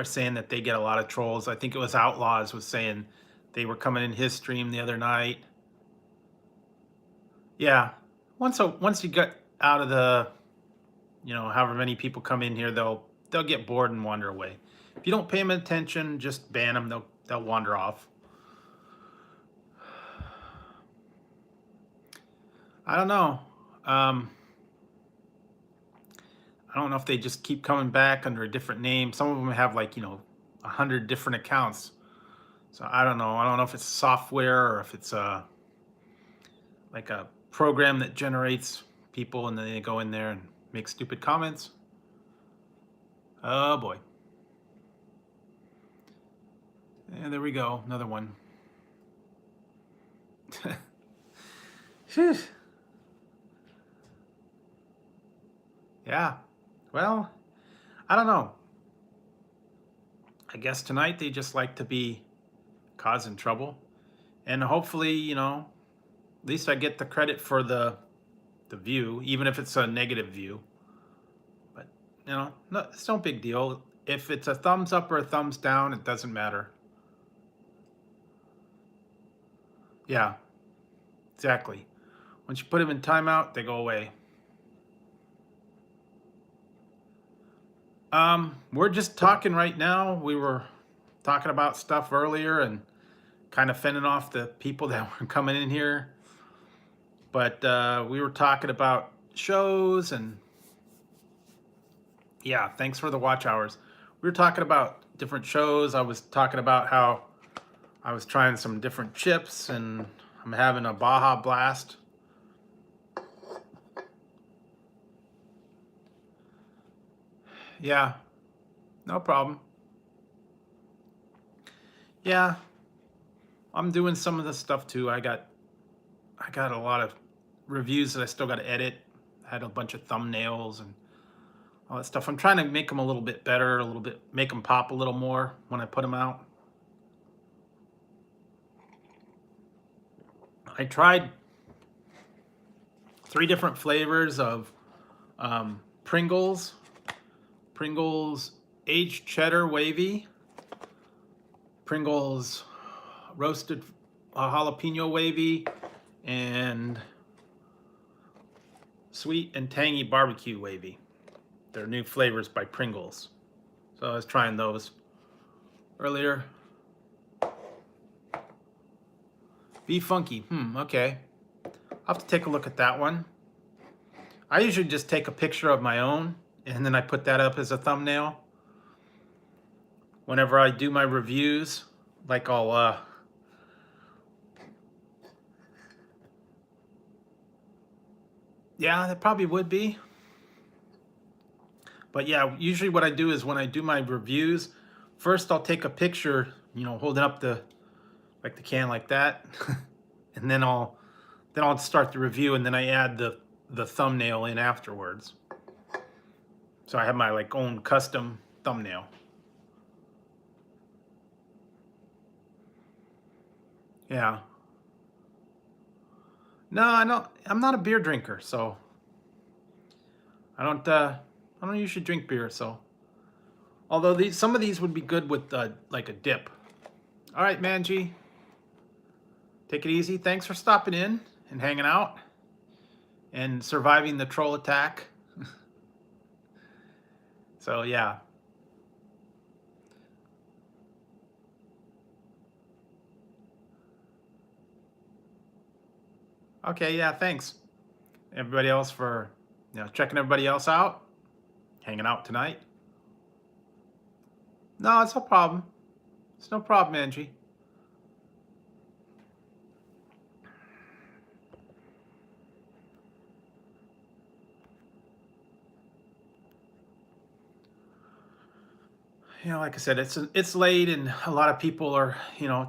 saying that they get a lot of trolls. I think it was Outlaws was saying they were coming in his stream the other night. Yeah, once you get out of the, however many people come in here, they'll get bored and wander away. If you don't pay them attention, just ban them. They'll wander off. I don't know. I don't know if they just keep coming back under a different name. Some of them have 100 different accounts. So I don't know. I don't know if it's software or if it's like a program that generates people and then they go in there and make stupid comments. Oh boy. And there we go. Another one. Yeah. Well, I don't know. I guess tonight they just like to be causing trouble. And hopefully, at least I get the credit for the view, even if it's a negative view. But, no, it's no big deal. If it's a thumbs up or a thumbs down, it doesn't matter. Yeah, exactly. Once you put them in timeout, they go away. We're just talking right now. We were talking about stuff earlier and kind of fending off the people that were coming in here. But we were talking about shows and yeah, thanks for the watch hours. We were talking about different shows. I was talking about how I was trying some different chips and I'm having a Baja Blast. Yeah, no problem. Yeah, I'm doing some of the stuff too. I got a lot of reviews that I still got to edit. I had a bunch of thumbnails and all that stuff. I'm trying to make them a little bit better, make them pop a little more when I put them out. I tried 3 different flavors of Pringles aged cheddar wavy, Pringles roasted jalapeno wavy, and sweet and tangy barbecue wavy. They're new flavors by Pringles. So I was trying those earlier. Be funky. Okay. I'll have to take a look at that one. I usually just take a picture of my own and then I put that up as a thumbnail. Whenever I do my reviews, like yeah, that probably would be. But yeah, usually what I do is when I do my reviews, first I'll take a picture, holding up the can like that, and then I'll start the review, and then I add the thumbnail in afterwards. So I have my own custom thumbnail. Yeah. No, I'm not a beer drinker, so I don't usually drink beer. So, although some of these would be good with like a dip. All right, Manji. Take it easy. Thanks for stopping in and hanging out and surviving the troll attack. So yeah. Okay, yeah, thanks. Everybody else for checking everybody else out, hanging out tonight. No, it's no problem. It's no problem, Angie. Like I said, it's late and a lot of people are,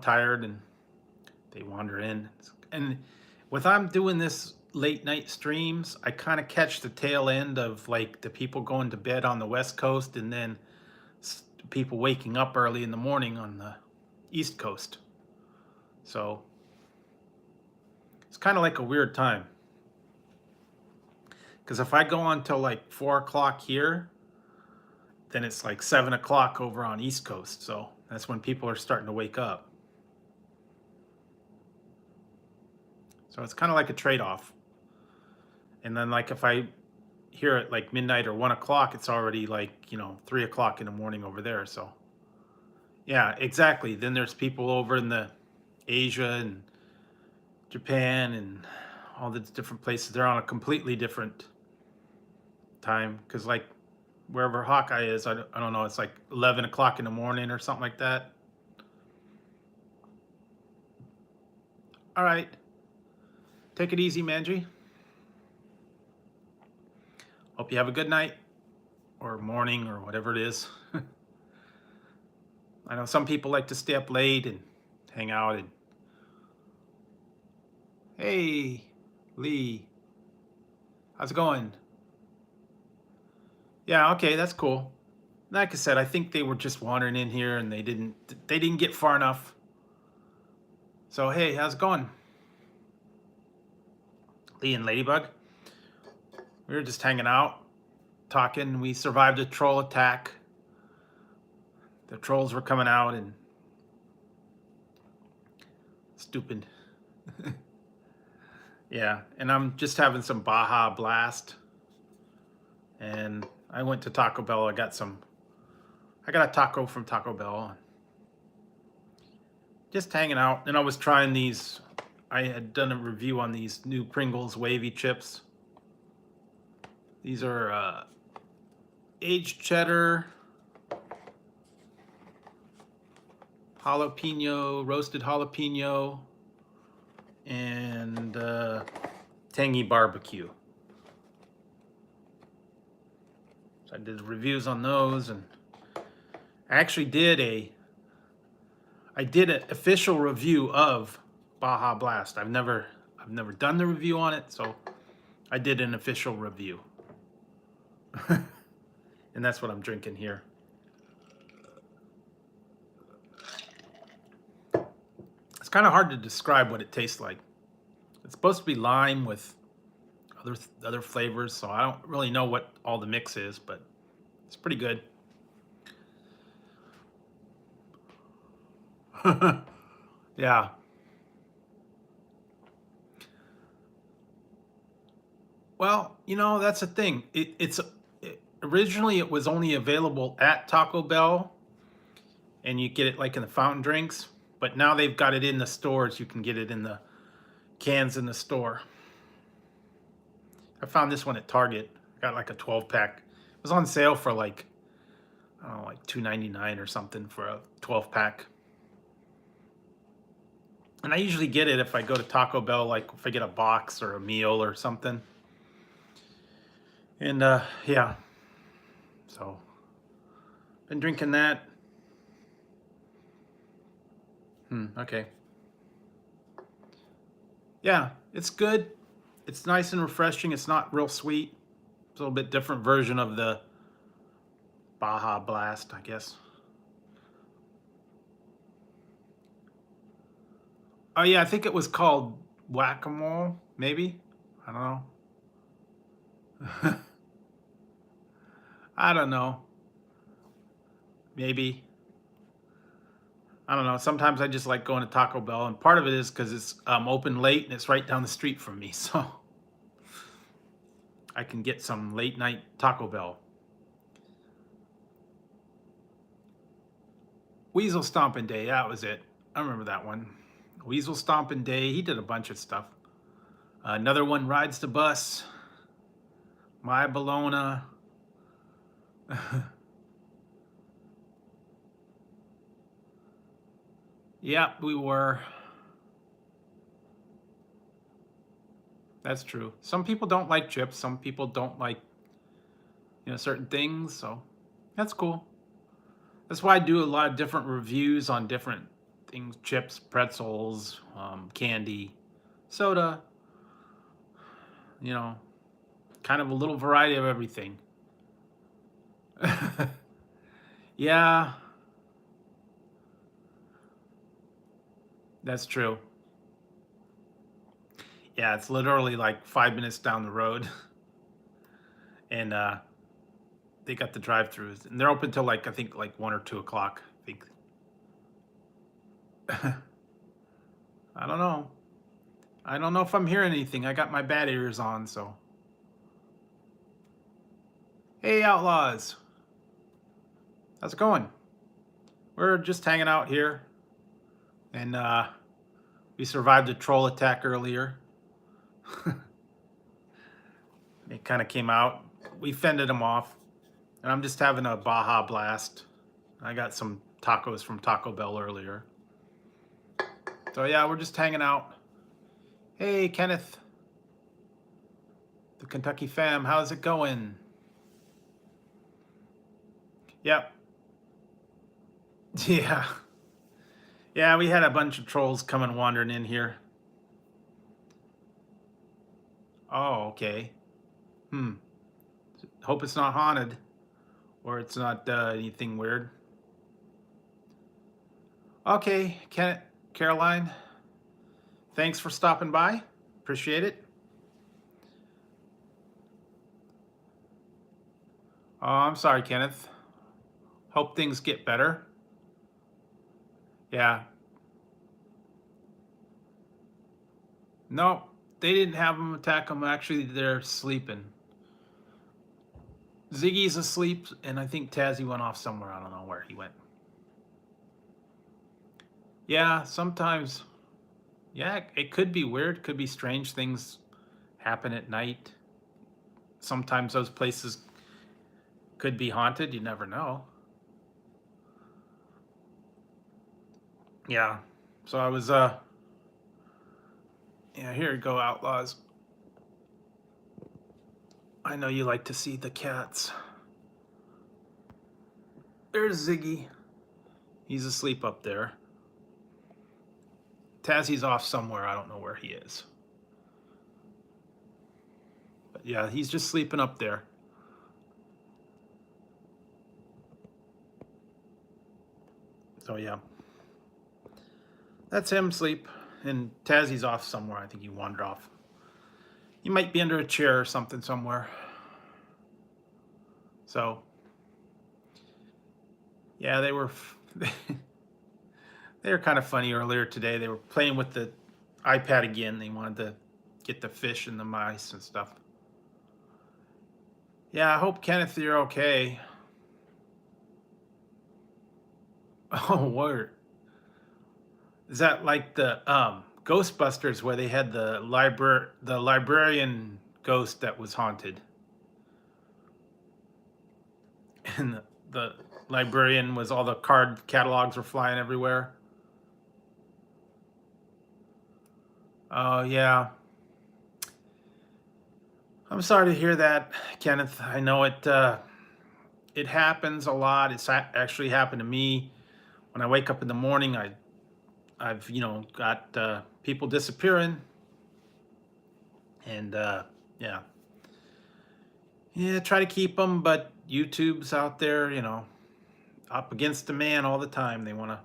tired and they wander in. And with I'm doing this late night streams, I kind of catch the tail end of like the people going to bed on the West Coast and then people waking up early in the morning on the East Coast. So it's kind of like a weird time. Because if I go on till like 4 o'clock here, then it's like 7 o'clock over on East Coast. So that's when people are starting to wake up. So it's kind of like a trade-off. And then like if I hear it like midnight or 1 o'clock, it's already like, 3 o'clock in the morning over there. So yeah, exactly. Then there's people over in the Asia and Japan and all the different places. They're on a completely different time. Cause like wherever Hawkeye is, I don't know, it's like 11 o'clock in the morning or something like that. All right. Take it easy, Manji. Hope you have a good night or morning or whatever it is. I know some people like to stay up late and hang out. And hey, Lee, how's it going? Yeah, okay, that's cool. Like I said, I think they were just wandering in here and they didn't get far enough. So hey, how's it going? Lee and Ladybug. We were just hanging out, talking. We survived a troll attack. The trolls were coming out and stupid. Yeah, and I'm just having some Baja Blast. And I went to Taco Bell. I got a taco from Taco Bell. Just hanging out. And I was trying these. I had done a review on these new Pringles wavy chips. These are aged cheddar, jalapeno, roasted jalapeno, and tangy barbecue. So I did reviews on those, and I actually did an official review of Baja Blast. I've never done the review on it, so I did an official review. And that's what I'm drinking here. It's kind of hard to describe what it tastes like. It's supposed to be lime with other flavors, so I don't really know what all the mix is, but it's pretty good. Yeah. Well, that's the thing. Originally it was only available at Taco Bell, and you get it like in the fountain drinks, but now they've got it in the stores. You can get it in the cans in the store. I found this one at Target. Got like a 12-pack. It was on sale for like, I don't know, like $2.99 or something for a 12-pack. And I usually get it if I go to Taco Bell, like if I get a box or a meal or something. And yeah, so been drinking that. Okay. Yeah, it's good. It's nice and refreshing. It's not real sweet. It's a little bit different version of the Baja Blast, I guess. Oh yeah, I think it was called Whack-A-Mole, maybe. I don't know. I don't know. Maybe. I don't know. Sometimes I just like going to Taco Bell, and part of it is because it's open late and it's right down the street from me, so I can get some late night Taco Bell. Weasel Stomping Day, that was it. I remember that one. Weasel Stomping Day. He did a bunch of stuff. Another one, Rides the Bus. My Bologna. Yeah, we were. That's true. Some people don't like chips. Some people don't like, certain things. So that's cool. That's why I do a lot of different reviews on different things: chips, pretzels, candy, soda. You know, kind of a little variety of everything. Yeah, that's true. Yeah, it's literally like 5 minutes down the road, and they got the drive-throughs, and they're open till like I think like 1 or 2 o'clock. I think. I don't know. I don't know if I'm hearing anything. I got my bad ears on, so. Hey, outlaws. How's it going? We're just hanging out here, and we survived a troll attack earlier. It kind of came out. We fended them off, and I'm just having a Baja Blast. I got some tacos from Taco Bell earlier. So yeah, we're just hanging out. Hey, Kenneth, the Kentucky fam, how's it going? Yep. Yeah. Yeah, we had a bunch of trolls coming wandering in here. Oh, okay. Hmm. Hope it's not haunted, or it's not anything weird. Okay, Caroline, thanks for stopping by. Appreciate it. Oh, I'm sorry, Kenneth. Hope things get better. Yeah. No, they didn't have them attack them. Actually, they're sleeping. Ziggy's asleep, and I think Tazzy went off somewhere. I don't know where he went. Yeah, sometimes. Yeah, it could be weird. Could be strange things happen at night. Sometimes those places could be haunted. You never know. Yeah. So I was yeah, here you go, outlaws. I know you like to see the cats. There's Ziggy. He's asleep up there. Tazzy's off somewhere. I don't know where he is. But yeah, he's just sleeping up there. So yeah. That's him asleep. And Tazzy's off somewhere. I think he wandered off. He might be under a chair or something somewhere. So yeah, they were they were kind of funny earlier today. They were playing with the iPad again. They wanted to get the fish and the mice and stuff. Yeah, I hope, Kenneth, you're okay. Oh, word. Is that like the Ghostbusters where they had the librarian ghost that was haunted? And the librarian was all the card catalogs were flying everywhere. Oh yeah. I'm sorry to hear that, Kenneth. I know it happens a lot. It's actually happened to me. When I wake up in the morning, I've got people disappearing, and yeah, try to keep them, but YouTube's out there, up against the man all the time. They want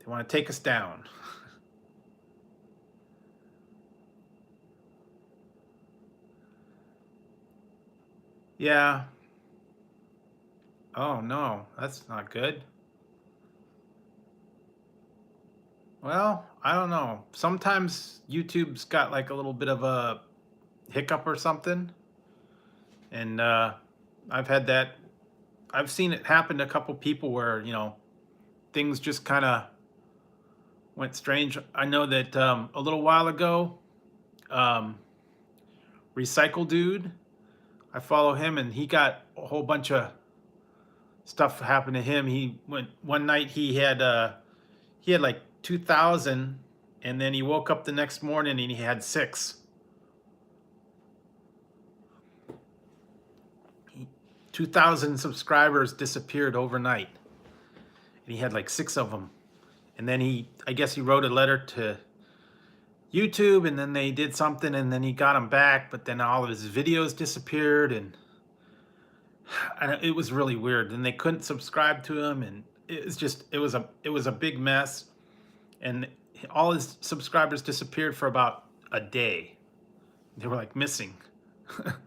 to take us down. Yeah. Oh no, that's not good. Well, I don't know. Sometimes YouTube's got like a little bit of a hiccup or something, and I've had that. I've seen it happen to a couple people where things just kind of went strange. I know that a little while ago, um, Recycle Dude, I follow him, and he got a whole bunch of stuff happened to him. He went one night. He had like 2,000, and then he woke up the next morning and he had 6. 2,000 subscribers disappeared overnight. and he had like 6 of them. And then I guess he wrote a letter to YouTube, and then they did something, and then he got them back, but then all of his videos disappeared, and it was really weird. And they couldn't subscribe to him, and it was a big mess. And all his subscribers disappeared for about a day. They were like missing. And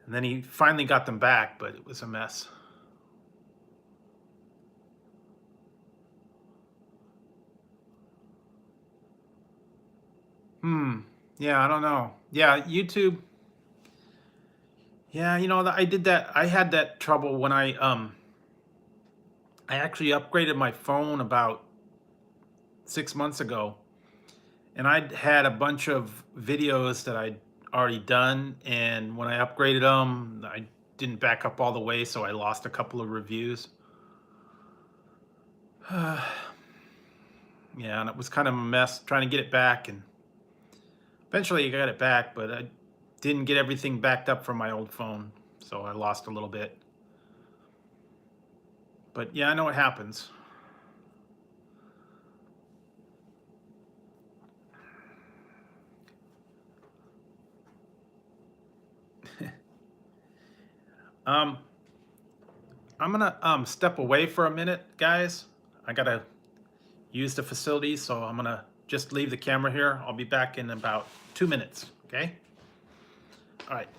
then he finally got them back, but it was a mess. Yeah, I don't know. Yeah, YouTube. Yeah, I did that. I had that trouble when I actually upgraded my phone about 6 months ago, and I'd had a bunch of videos that I'd already done, and when I upgraded them, I didn't back up all the way, so I lost a couple of reviews. Yeah, and it was kind of a mess trying to get it back, and eventually I got it back, but I didn't get everything backed up from my old phone, so I lost a little bit. But yeah, I know what happens. I'm gonna step away for a minute, guys. I gotta use the facility, so I'm gonna just leave the camera here. I'll be back in about 2 minutes, okay? All right.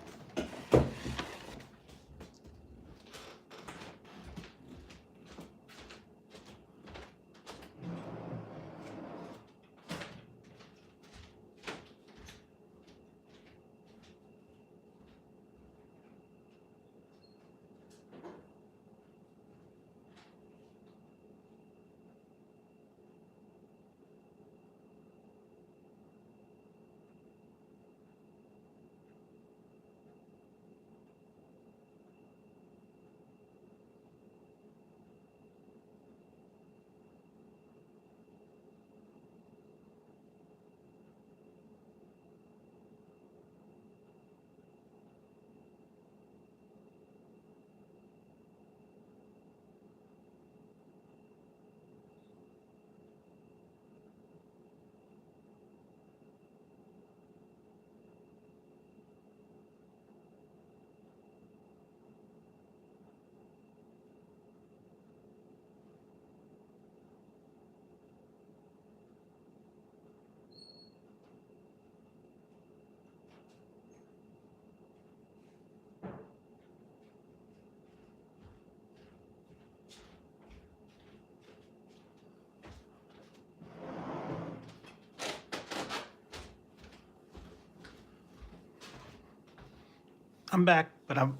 I'm back, but I'm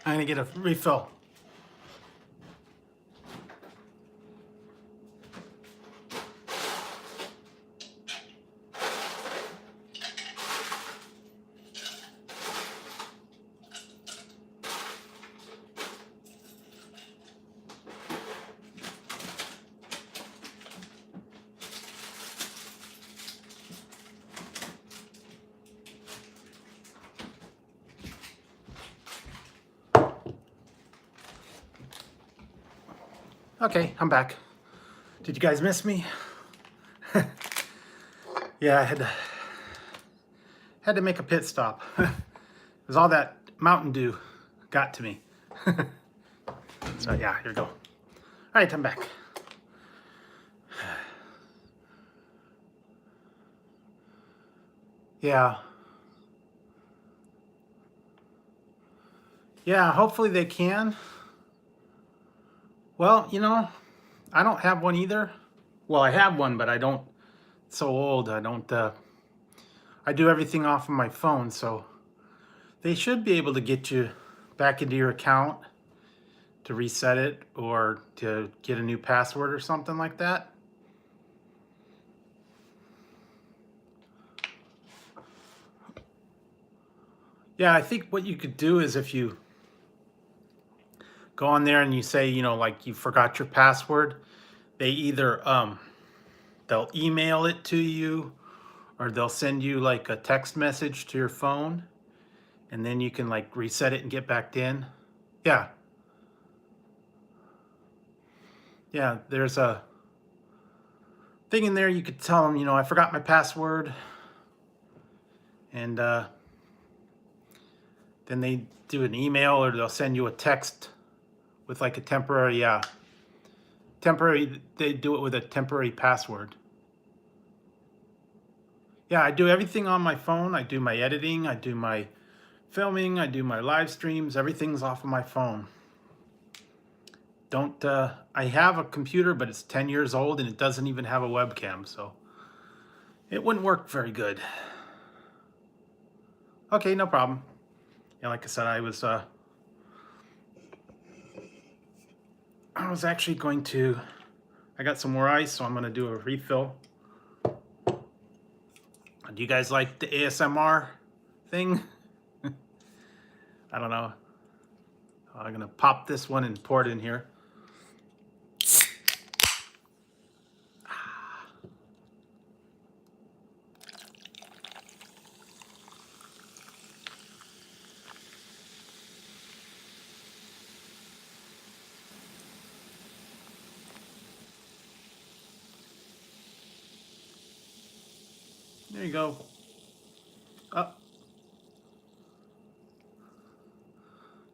I'm gonna get a refill. Okay, I'm back. Did you guys miss me? Yeah, I had to make a pit stop. Because all that Mountain Dew got to me. So yeah, here we go. All right, I'm back. Yeah. Yeah, hopefully they can. Well, I don't have one either. Well, I have one, but I don't. It's so old. I don't. I do everything off of my phone, so they should be able to get you back into your account to reset it or to get a new password or something like that. Yeah, I think what you could do is if you go on there and you say, like you forgot your password, they either they'll email it to you or they'll send you like a text message to your phone, and then you can like reset it and get back in. Yeah. yeah, there's a thing in there you could tell them, I forgot my password, and then they do an email or they'll send you a text with like a temporary, they do it with a temporary password. Yeah, I do everything on my phone. I do my editing, I do my filming, I do my live streams, everything's off of my phone. Don't, I have a computer, but it's 10 years old and it doesn't even have a webcam, so it wouldn't work very good. Okay, no problem. Yeah, like I said, I was actually going to, I got some more ice, so I'm going to do a refill. Do you guys like the ASMR thing? I don't know. I'm going to pop this one and pour it in here. There you go. Oh,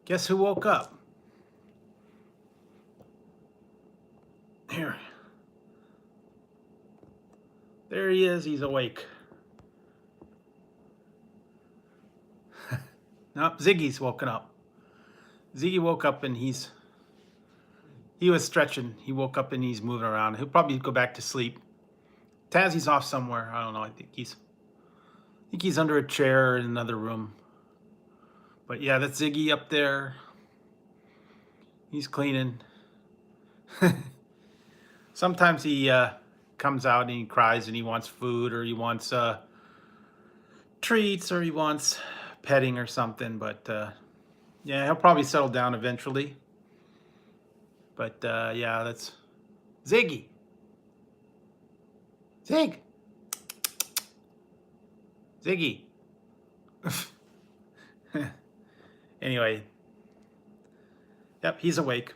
guess who woke up? Here. There he is. He's awake. Nope, Ziggy's woken up. Ziggy woke up and he was stretching. He woke up and he's moving around. He'll probably go back to sleep. Tazzy's off somewhere. I don't know. I think he's under a chair in another room. But yeah, that's Ziggy up there. He's cleaning. Sometimes he comes out and he cries and he wants food, or he wants treats, or he wants petting or something. But yeah, he'll probably settle down eventually. But yeah, that's Ziggy. Ziggy. Anyway, yep, he's awake.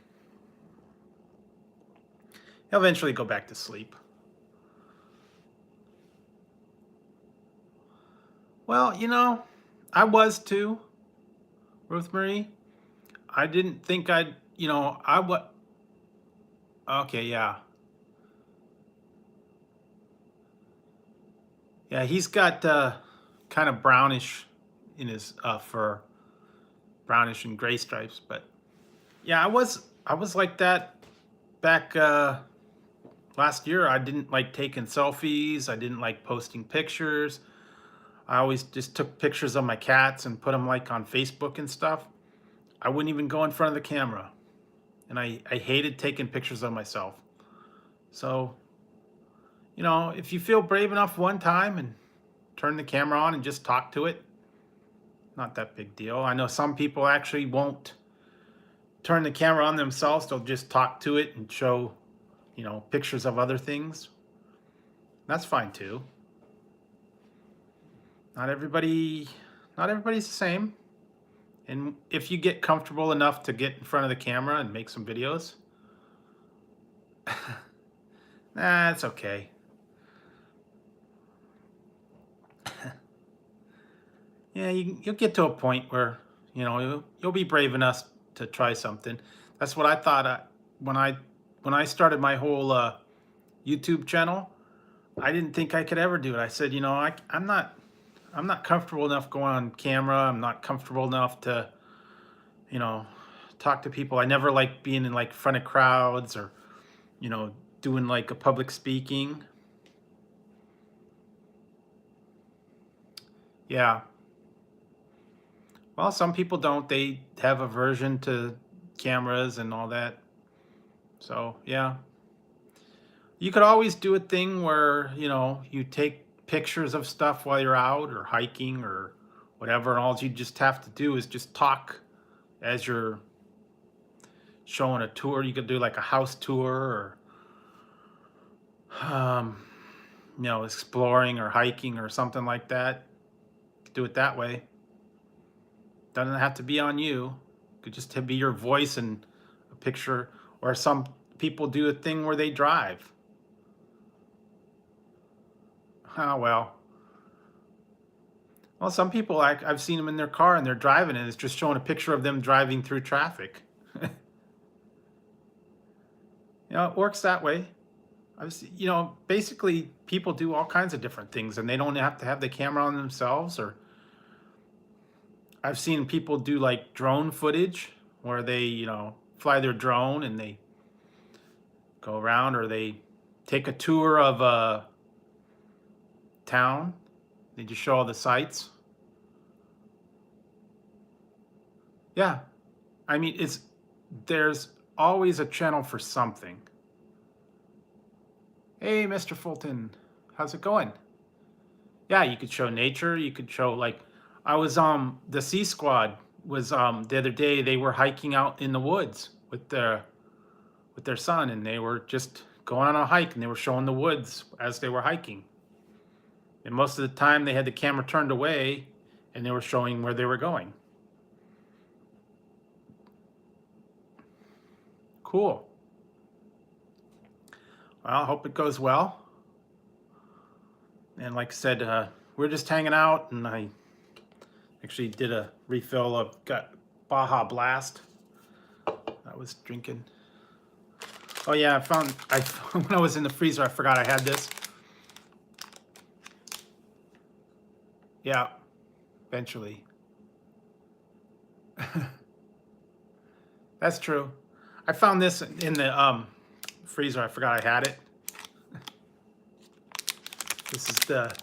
He'll eventually go back to sleep. Well, I was too, Ruth Marie. I didn't think I'd, okay, yeah. Yeah, he's got kind of brownish in his fur, brownish and gray stripes. But yeah, I was like that back last year. I didn't like taking selfies. I didn't like posting pictures. I always just took pictures of my cats and put them like on Facebook and stuff. I wouldn't even go in front of the camera. And I hated taking pictures of myself. So, if you feel brave enough one time and turn the camera on and just talk to it, not that big deal. I know some people actually won't turn the camera on themselves. They'll just talk to it and show, pictures of other things. That's fine too. Not everybody's the same. And if you get comfortable enough to get in front of the camera and make some videos, it's okay. Yeah, you'll get to a point where, you'll be brave enough to try something. That's what I thought when I started my whole YouTube channel. I didn't think I could ever do it. I said, I'm not comfortable enough going on camera. I'm not comfortable enough to, talk to people. I never liked being in like front of crowds or, doing like a public speaking. Yeah. Well, some people don't. They have aversion to cameras and all that. So, yeah. You could always do a thing where, you take pictures of stuff while you're out or hiking or whatever. And all you just have to do is just talk as you're showing a tour. You could do like a house tour or, exploring or hiking or something like that. Do it that way. Doesn't have to be on you. It could just be your voice and a picture, or some people do a thing where they drive. Oh, well, some people, I've seen them in their car and they're driving and it's just showing a picture of them driving through traffic. It works that way. Basically people do all kinds of different things and they don't have to have the camera on themselves. Or I've seen people do like drone footage where they, fly their drone and they go around, or they take a tour of a town. They just show all the sights. Yeah. I mean, there's always a channel for something. Hey, Mr. Fulton, how's it going? Yeah, you could show nature. You could show, like, I was the C Squad was the other day. They were hiking out in the woods with their son, and they were just going on a hike, and they were showing the woods as they were hiking. And most of the time, they had the camera turned away, and they were showing where they were going. Cool. Well, I hope it goes well. And like I said, we're just hanging out, and I actually did a refill of got Baja Blast. I was drinking. Oh yeah, I when I was in the freezer, I forgot I had this. Yeah, eventually. That's true. I found this in the freezer. I forgot I had it. This is the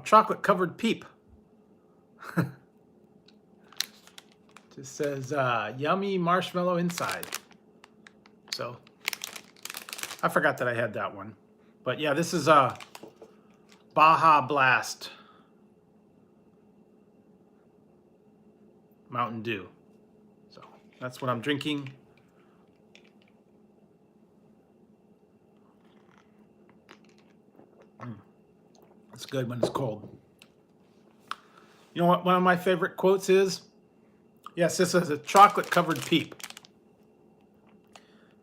chocolate covered peep. Just says yummy marshmallow inside. So I forgot that I had that one. But yeah, this is Baja Blast Mountain Dew. So that's what I'm drinking. It's good when it's cold. You know what one of my favorite quotes is? Yes, this is a chocolate covered peep.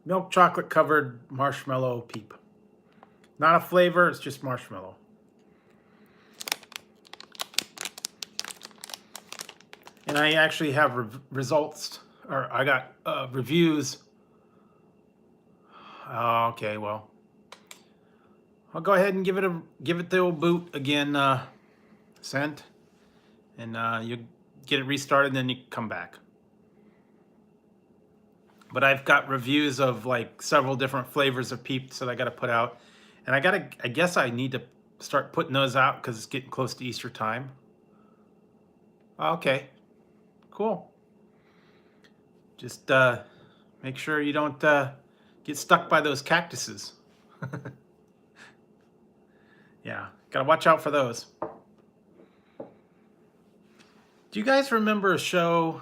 Milk chocolate covered marshmallow peep. Not a flavor, it's just marshmallow. And I actually have results, or I got reviews. Okay, well, I'll go ahead and give it the old boot again, sent, and you get it restarted, and then you come back. But I've got reviews of like several different flavors of peeps that I got to put out, and I guess I need to start putting those out because it's getting close to Easter time. Okay, cool. Just make sure you don't get stuck by those cactuses. Yeah, gotta watch out for those. Do you guys remember a show?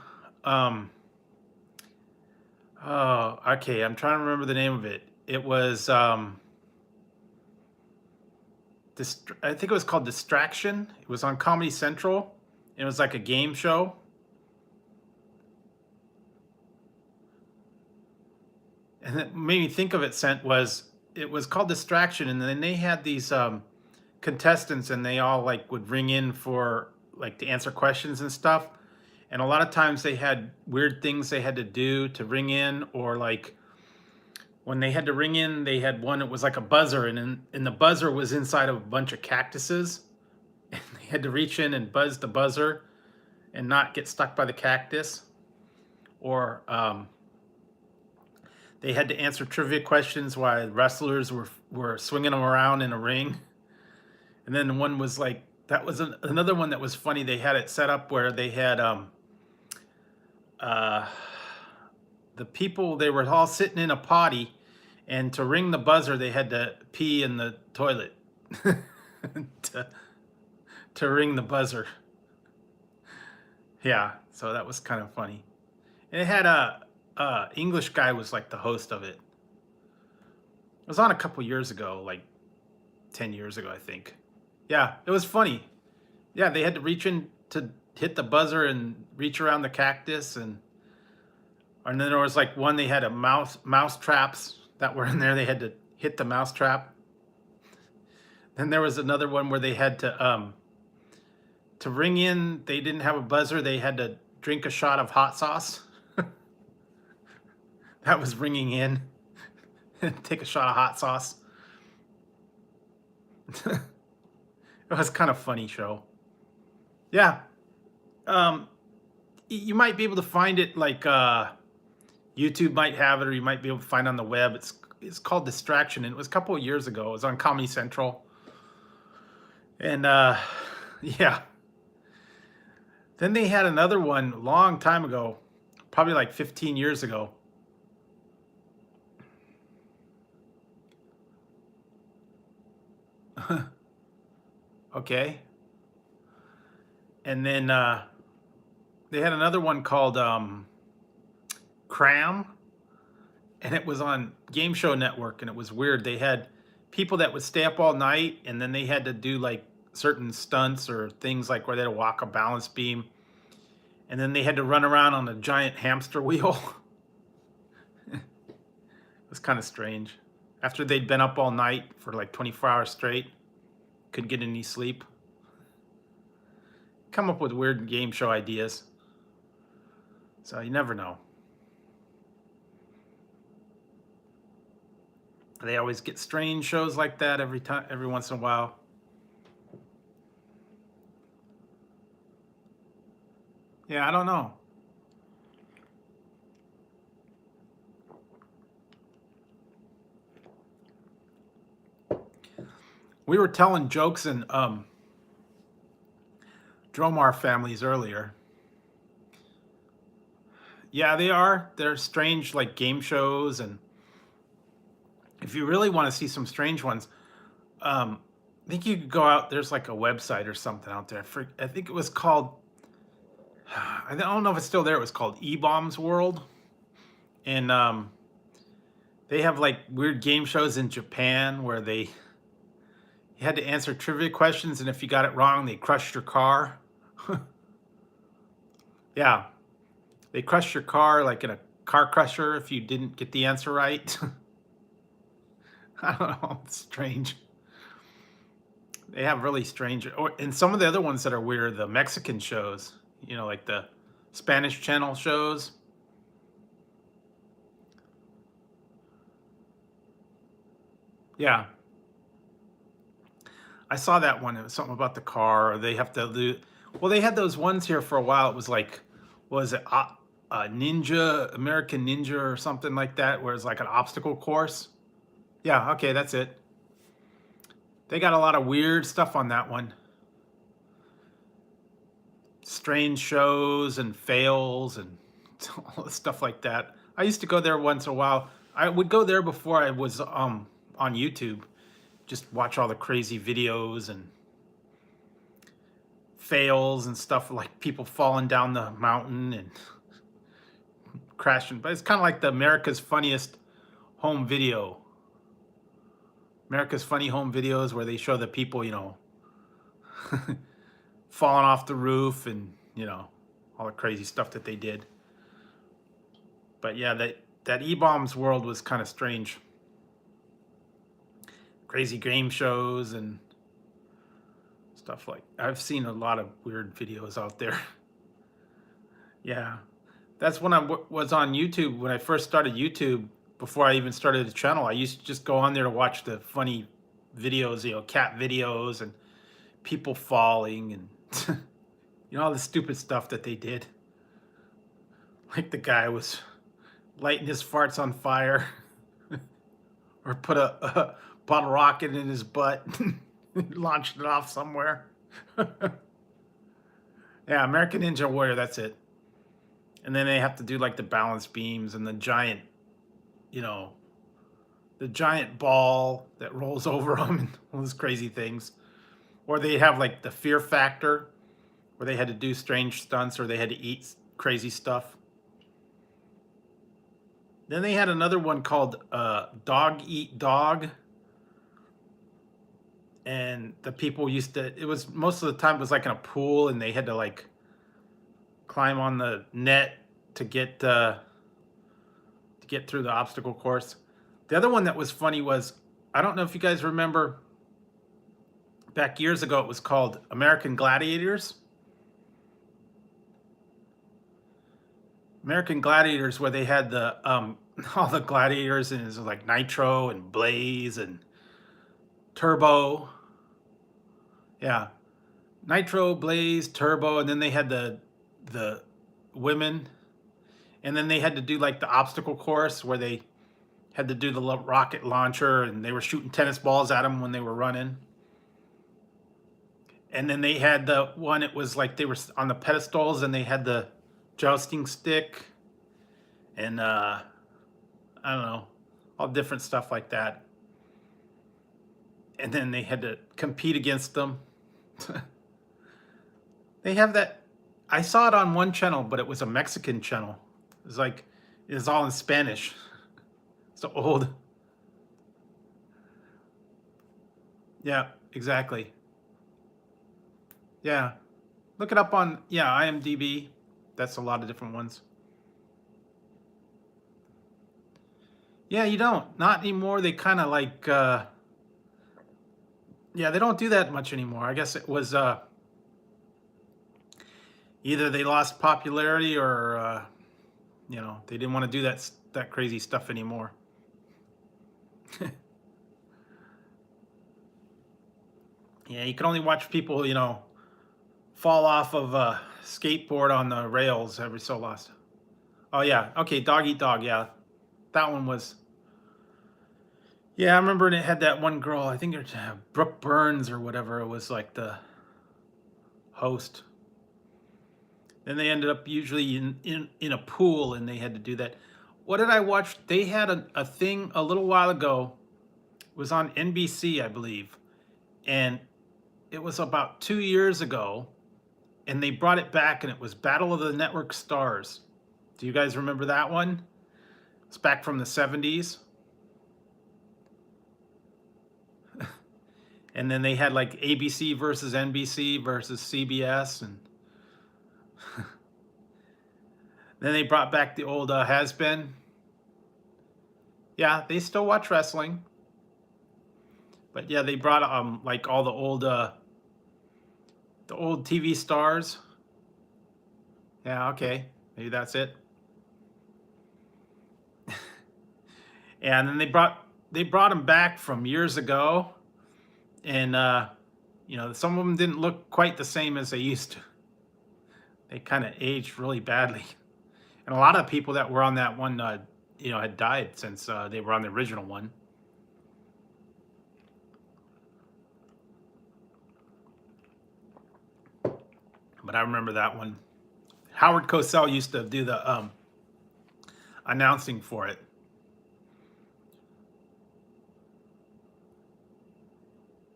Oh, okay, I'm trying to remember the name of it. It was I think it was called Distraction. It was on Comedy Central. It was like a game show. And it made me think of it, it was called Distraction, and then they had these contestants, and they all like would ring in for like to answer questions and stuff. And a lot of times they had weird things they had to do to ring in, or like when they had to ring in, they had one that was like a buzzer, and the buzzer was inside of a bunch of cactuses, and they had to reach in and buzz the buzzer and not get stuck by the cactus. Or they had to answer trivia questions while wrestlers were swinging them around in a ring. And then one was like, that was another one that was funny. They had it set up where they had the people, they were all sitting in a potty, and to ring the buzzer, they had to pee in the toilet to ring the buzzer. Yeah, so that was kind of funny. And it had a English guy was like the host of it. It was on a couple years ago, like 10 years ago, I think. Yeah, it was funny. Yeah, they had to reach in to hit the buzzer and reach around the cactus, and And then there was like one they had a mouse traps that were in there. They had to hit the mouse trap. Then there was another one where they had to ring in. They didn't have a buzzer. They had to drink a shot of hot sauce. That was ringing in. Take a shot of hot sauce. It was kind of funny show. Yeah. You might be able to find it like YouTube might have it, or you might be able to find it on the web. It's called Distraction, and it was a couple of years ago. It was on Comedy Central. And yeah. Then they had another one a long time ago, probably like 15 years ago. Okay. And then they had another one called Cram, and it was on Game Show Network, and it was weird. They had people that would stay up all night, and then they had to do like certain stunts or things like where they had to walk a balance beam, and then they had to run around on a giant hamster wheel. It was kind of strange. After they'd been up all night for like 24 hours straight, couldn't get any sleep. Come up with weird game show ideas. So you never know. They always get strange shows like that every once in a while. Yeah, I don't know. We were telling jokes in Dromar families earlier. Yeah, they are. They're strange, like game shows, and if you really want to see some strange ones, I think you could go out. There's like a website or something out there. I think it was called. I don't know if it's still there. It was called E-Bombs World, and they have like weird game shows in Japan where you had to answer trivia questions, and if you got it wrong, they crushed your car. Yeah, they crushed your car like in a car crusher if you didn't get the answer right. I don't know. It's strange. They have really strange, and some of the other ones that are weird, the Mexican shows, like the Spanish channel shows. Yeah. I saw that one. It was something about the car. Or they have to do. Well, they had those ones here for a while. It was like, was it Ninja, American Ninja, or something like that, where it's like an obstacle course. Yeah. Okay, that's it. They got a lot of weird stuff on that one. Strange shows and fails and all stuff like that. I used to go there once in a while. I would go there before I was on YouTube. Just watch all the crazy videos and fails and stuff, like people falling down the mountain and crashing. But it's kind of like the America's Funniest Home Video. America's Funny Home Videos, where they show the people, falling off the roof and, all the crazy stuff that they did. But yeah, that E-Bombs World was kind of strange. Crazy game shows and stuff like I've seen a lot of weird videos out there. Yeah, that's when I was on YouTube. When I first started YouTube, before I even started the channel, I used to just go on there to watch the funny videos, cat videos and people falling and all the stupid stuff that they did. Like the guy was lighting his farts on fire or put a bottle rocket in his butt and launched it off somewhere. Yeah, American Ninja Warrior, that's it. And then they have to do like the balance beams and the giant ball that rolls over them and all those crazy things. Or they have like the Fear Factor, where they had to do strange stunts or they had to eat crazy stuff. Then they had another one called Dog Eat Dog. And the people it was most of the time it was like in a pool, and they had to like climb on the net to get to get through the obstacle course. The other one that was funny was, I don't know if you guys remember, back years ago it was called American Gladiators. American Gladiators, where they had the all the gladiators, and it was like Nitro and Blaze and Turbo. Yeah, Nitro, Blaze, Turbo, and then they had the women, and then they had to do like the obstacle course where they had to do the rocket launcher, and they were shooting tennis balls at them when they were running. And then they had the one, it was like they were on the pedestals and they had the jousting stick, and I don't know, all different stuff like that. And then they had to compete against them. They have that. I saw it on one channel, but it was a Mexican channel. It was like, it was all in Spanish. It's old. Yeah, exactly. Yeah. Look it up on, yeah, IMDb. That's a lot of different ones. Yeah, you don't. Not anymore. They kind of like, yeah, they don't do that much anymore. I guess it was either they lost popularity, or, you know, they didn't want to do that crazy stuff anymore. Yeah, you can only watch people, you know, fall off of a skateboard on the rails every so often. Oh yeah, okay, Dog Eat Dog. Yeah, that one was. Yeah, I remember it had that one girl. I think it was Brooke Burns or whatever. It was like the host. Then they ended up usually in a pool, and they had to do that. What did I watch? They had a thing a little while ago. It was on NBC, I believe, and it was about 2 years ago, and they brought it back, and it was Battle of the Network Stars. Do you guys remember that one? It's back from the 70s. And then they had like ABC versus NBC versus CBS, and then they brought back the old Has-Been. Yeah, they still watch wrestling, but yeah, they brought like all the old TV stars. Yeah, okay, maybe that's it. And then they brought them back from years ago, and you know, some of them didn't look quite the same as they used to. They kind of aged really badly, and a lot of people that were on that one, you know, had died since they were on the original one. But I remember that one. Howard Cosell used to do the announcing for it.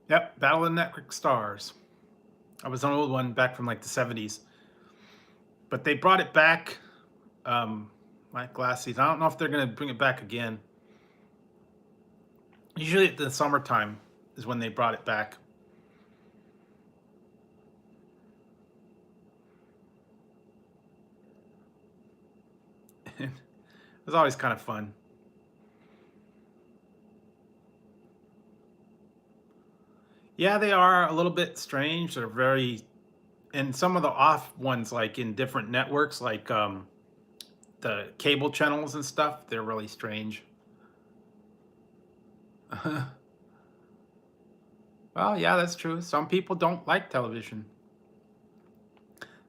Yep, Battle of the Network Stars. I was an old one back from like the 70s. But they brought it back like last season. I don't know if they're going to bring it back again. Usually at the summertime is when they brought it back. It was always kind of fun. Yeah, they are a little bit strange. They're very, and some of the off ones, like in different networks, like the cable channels and stuff, they're really strange. Well, yeah, that's true. Some people don't like television.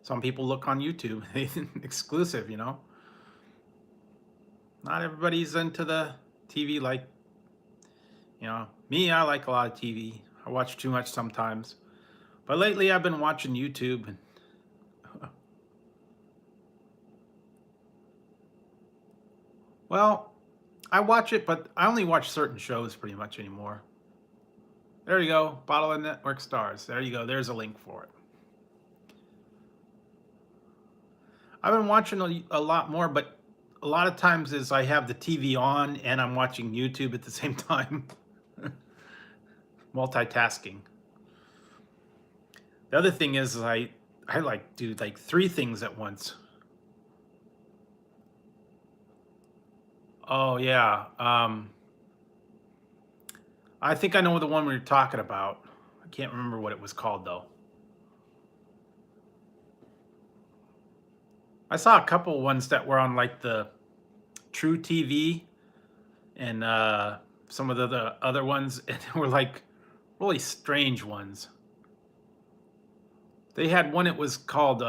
Some people look on YouTube, exclusive, you know. Not everybody's into the TV like, you know, me, I like a lot of TV. I watch too much sometimes. But lately I've been watching YouTube. And well, I watch it, but I only watch certain shows pretty much anymore. There you go, Battle of Network Stars. There you go, there's a link for it. I've been watching a lot more, but a lot of times is I have the TV on and I'm watching YouTube at the same time. Multitasking. The other thing is I like do like 3 things at once. Oh yeah. I think I know the one we were talking about. I can't remember what it was called though. I saw a couple ones that were on like the True TV and some of the other ones, and they were like really strange ones. They had one. It was called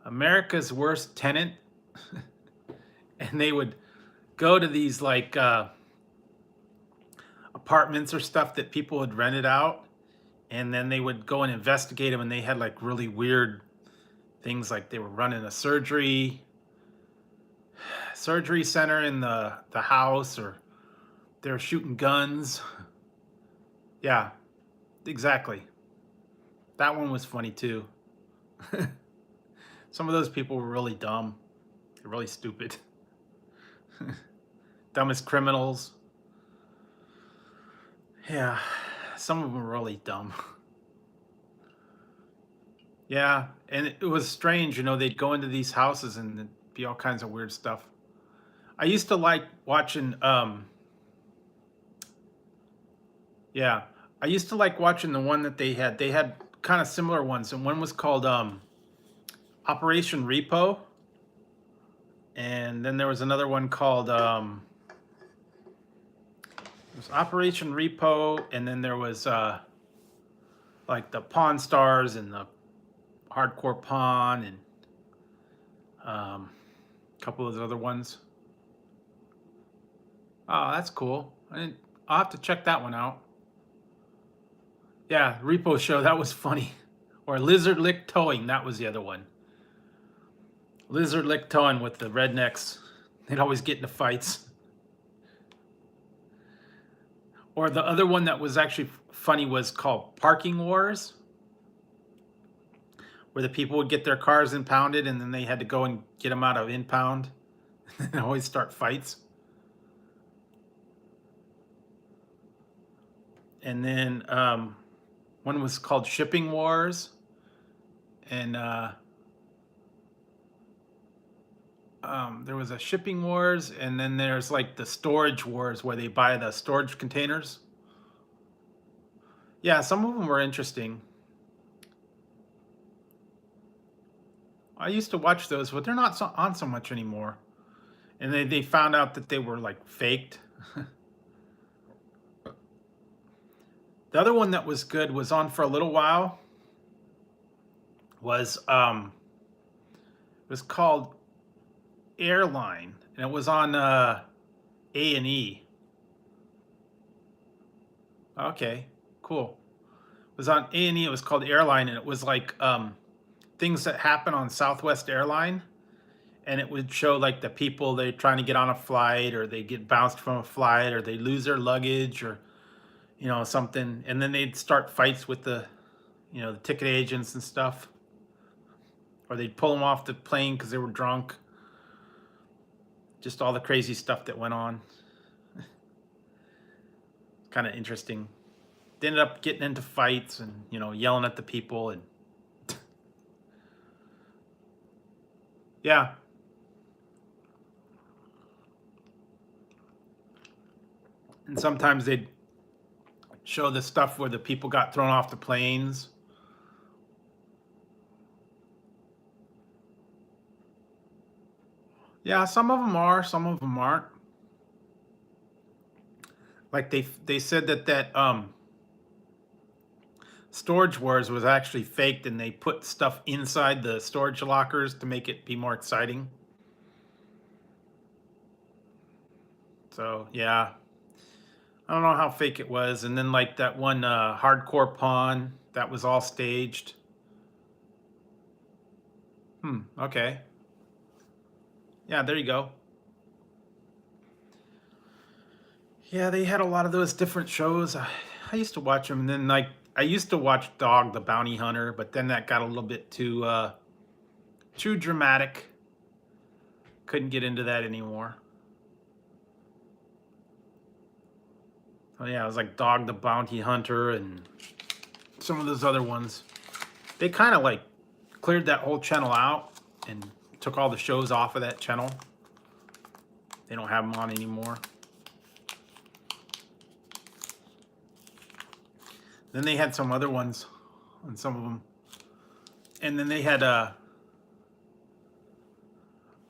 America's Worst Tenant, and they would go to these like apartments or stuff that people had rented out, and then they would go and investigate them, and they had like really weird things, like they were running a surgery center in the house, or they're shooting guns. Yeah, exactly. That one was funny too. Some of those people were really dumb. They're really stupid. Dumbest criminals. Yeah, some of them were really dumb. Yeah, and it was strange, they'd go into these houses and there'd be all kinds of weird stuff. I used to like watching yeah, I used to like watching the one that they had. They had kind of similar ones, and one was called Operation Repo, and then there was another one called it was Operation Repo, and then there was like the Pawn Stars and the Hardcore Pawn, and a couple of those other ones. Oh, that's cool. I'll have to check that one out. Yeah, Repo Show, that was funny. Or Lizard Lick Towing, that was the other one. Lizard Lick Towing with the rednecks. They'd always get into fights. Or the other one that was actually funny was called Parking Wars, where the people would get their cars impounded and then they had to go and get them out of impound and always start fights. And then one was called Shipping Wars, and there was a Shipping Wars, and then there's like the Storage Wars, where they buy the storage containers. Yeah, some of them were interesting. I used to watch those, but they're not on so much anymore. And they found out that they were like faked. The other one that was good, was on for a little while, was it was called Airline, and it was on A&E. Okay, cool. It was on A&E. It was called Airline, and it was like things that happen on Southwest Airline, and it would show like the people, they're trying to get on a flight, or they get bounced from a flight, or they lose their luggage, or something, and then they'd start fights with the the ticket agents and stuff, or they'd pull them off the plane because they were drunk. Just all the crazy stuff that went on. Kind of interesting. They ended up getting into fights and yelling at the people, and yeah. And sometimes they'd show the stuff where the people got thrown off the planes. Yeah, some of them are, some of them aren't. Like they said that Storage Wars was actually faked, and they put stuff inside the storage lockers to make it be more exciting. So yeah, I don't know how fake it was. And then like that one Hardcore Pawn, that was all staged. Okay. Yeah, there you go. Yeah, they had a lot of those different shows. I used to watch them, and then like I used to watch Dog the Bounty Hunter, but then that got a little bit too dramatic. Couldn't get into that anymore. Oh yeah, it was like Dog the Bounty Hunter and some of those other ones. They kind of like cleared that whole channel out and took all the shows off of that channel. They don't have them on anymore. Then they had some other ones on some of them. And then they had I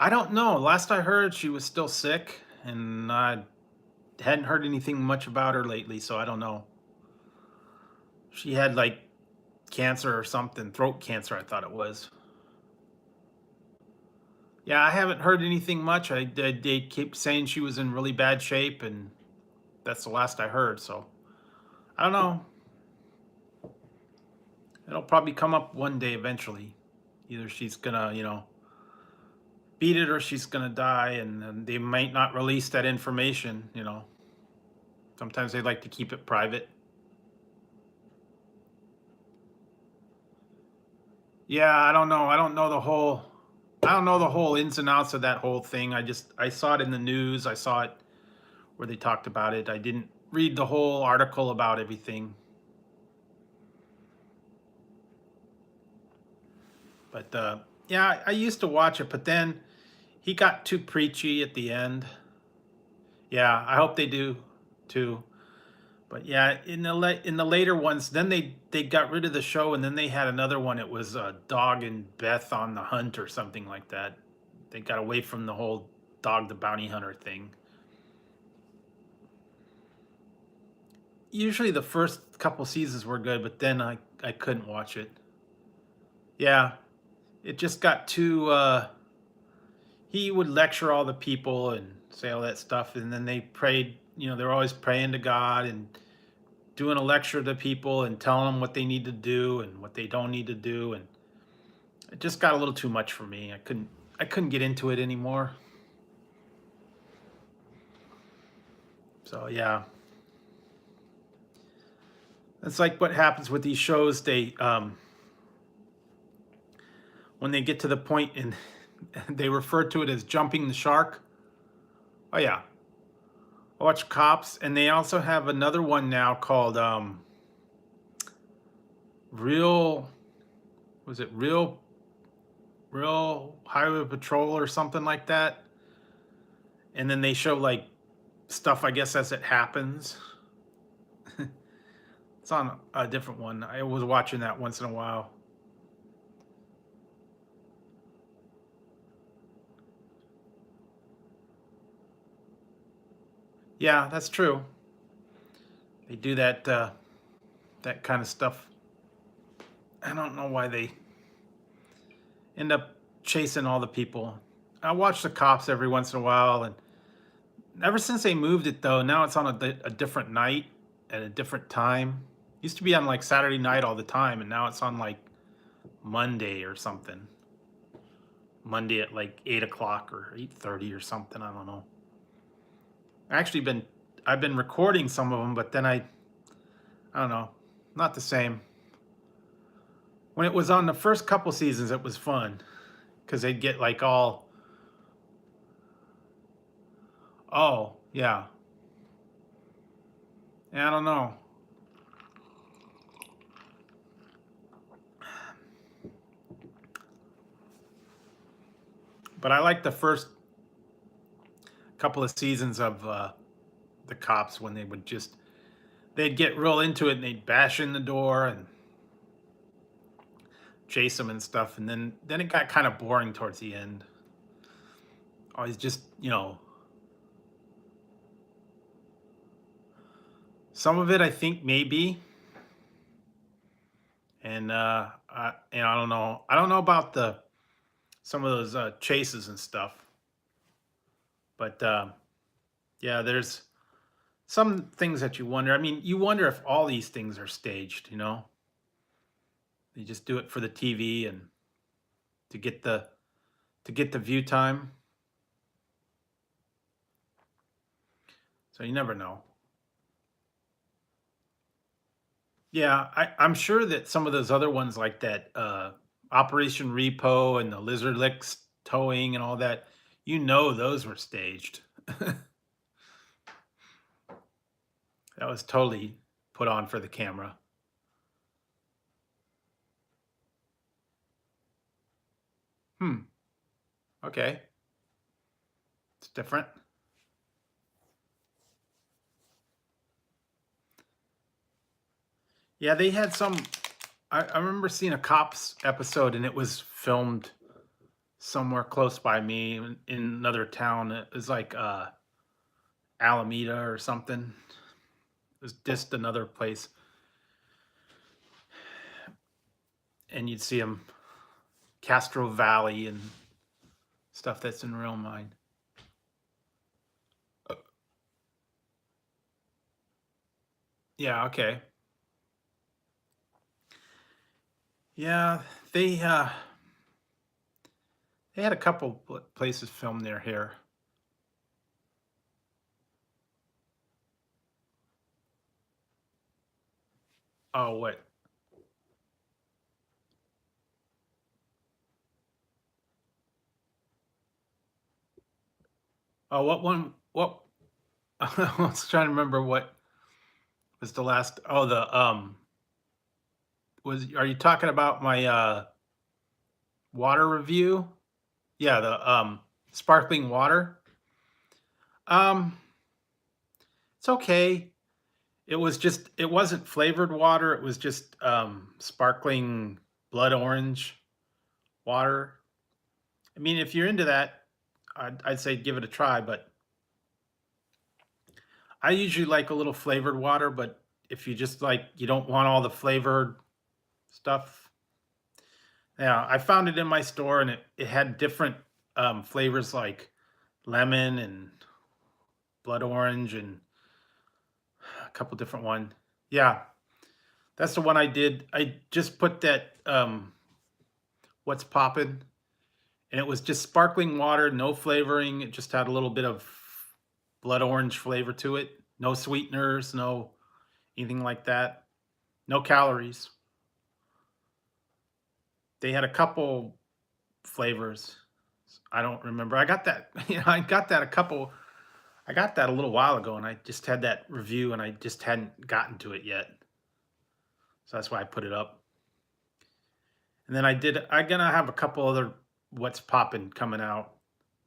don't know. Last I heard, she was still sick, and I hadn't heard anything much about her lately, so I don't know. She had like cancer or something, throat cancer, I thought it was. Yeah, I haven't heard anything much. They keep saying she was in really bad shape, and that's the last I heard. So I don't know. It'll probably come up one day eventually. Either she's gonna, beat it, or she's gonna die, and they might not release that information. Sometimes they like to keep it private. Yeah, I don't know. I don't know the whole ins and outs of that whole thing. I saw it in the news. I saw it where they talked about it. I didn't read the whole article about everything. But yeah, I used to watch it, but then he got too preachy at the end. Yeah, I hope they do too. But yeah, in the later ones, then they got rid of the show, and then they had another one. It was Dog and Beth on the Hunt or something like that. They got away from the whole Dog the Bounty Hunter thing. Usually the first couple seasons were good, but then I couldn't watch it. Yeah, it just got too. He would lecture all the people and say all that stuff, and then they prayed. They were always praying to God and doing a lecture to people and telling them what they need to do and what they don't need to do, and it just got a little too much for me. I couldn't get into it anymore. So yeah, it's like what happens with these shows. They when they get to the point and they refer to it as jumping the shark. Oh yeah, I watch Cops, and they also have another one now called Real. Was it Real Highway Patrol or something like that? And then they show like stuff, I guess, as it happens. It's on a different one. I was watching that once in a while. Yeah, that's true. They do that kind of stuff. I don't know why they end up chasing all the people. I watch the Cops every once in a while, and ever since they moved it though, now it's on a different night at a different time. Used to be on like Saturday night all the time, and now it's on like Monday or something. Monday at like 8 o'clock or 8:30 or something. I don't know. Actually, I've been recording some of them, but then I don't know, not the same. When it was on the first couple seasons, it was fun because they'd get like all, oh yeah, yeah, I don't know. But I like the first couple of seasons of the Cops when they'd get real into it and they'd bash in the door and chase them and stuff, and then it got kind of boring towards the end. Always just some of it I think maybe, and I don't know. I don't know about the some of those chases and stuff, but yeah, there's some things that you wonder. I mean, you wonder if all these things are staged. They just do it for the TV and to get the view time. So you never know. Yeah, I'm sure that some of those other ones like that Operation Repo and the Lizard Licks towing and all that, those were staged. That was totally put on for the camera. Hmm. Okay. It's different. Yeah, they had some. I remember seeing a cops episode, and it was filmed somewhere close by me in another town. It was like Alameda or something. It was just another place, and you'd see them Castro Valley and stuff that's in real mine. Yeah. Okay. Yeah, they uh, they had a couple places filmed near here. Oh, what? Oh, what one? What? I was trying to remember what was the last. Oh, the was are you talking about my water review? Yeah, the sparkling water. Um, it's okay. It wasn't flavored water. It was just sparkling blood orange water. I mean, if you're into that, I'd say give it a try. But I usually like a little flavored water. But if you just like you don't want all the flavored stuff, yeah, I found it in my store and it had different flavors like lemon and blood orange and a couple different one. Yeah, that's the one I did. I just put that what's poppin', and it was just sparkling water, no flavoring. It just had a little bit of blood orange flavor to it. No sweeteners, no anything like that. No calories. They had a couple flavors. I don't remember. I got that. I got that a couple. I got that a little while ago, and I just had that review, and I just hadn't gotten to it yet. So that's why I put it up. And then I'm gonna have a couple other what's poppin' coming out.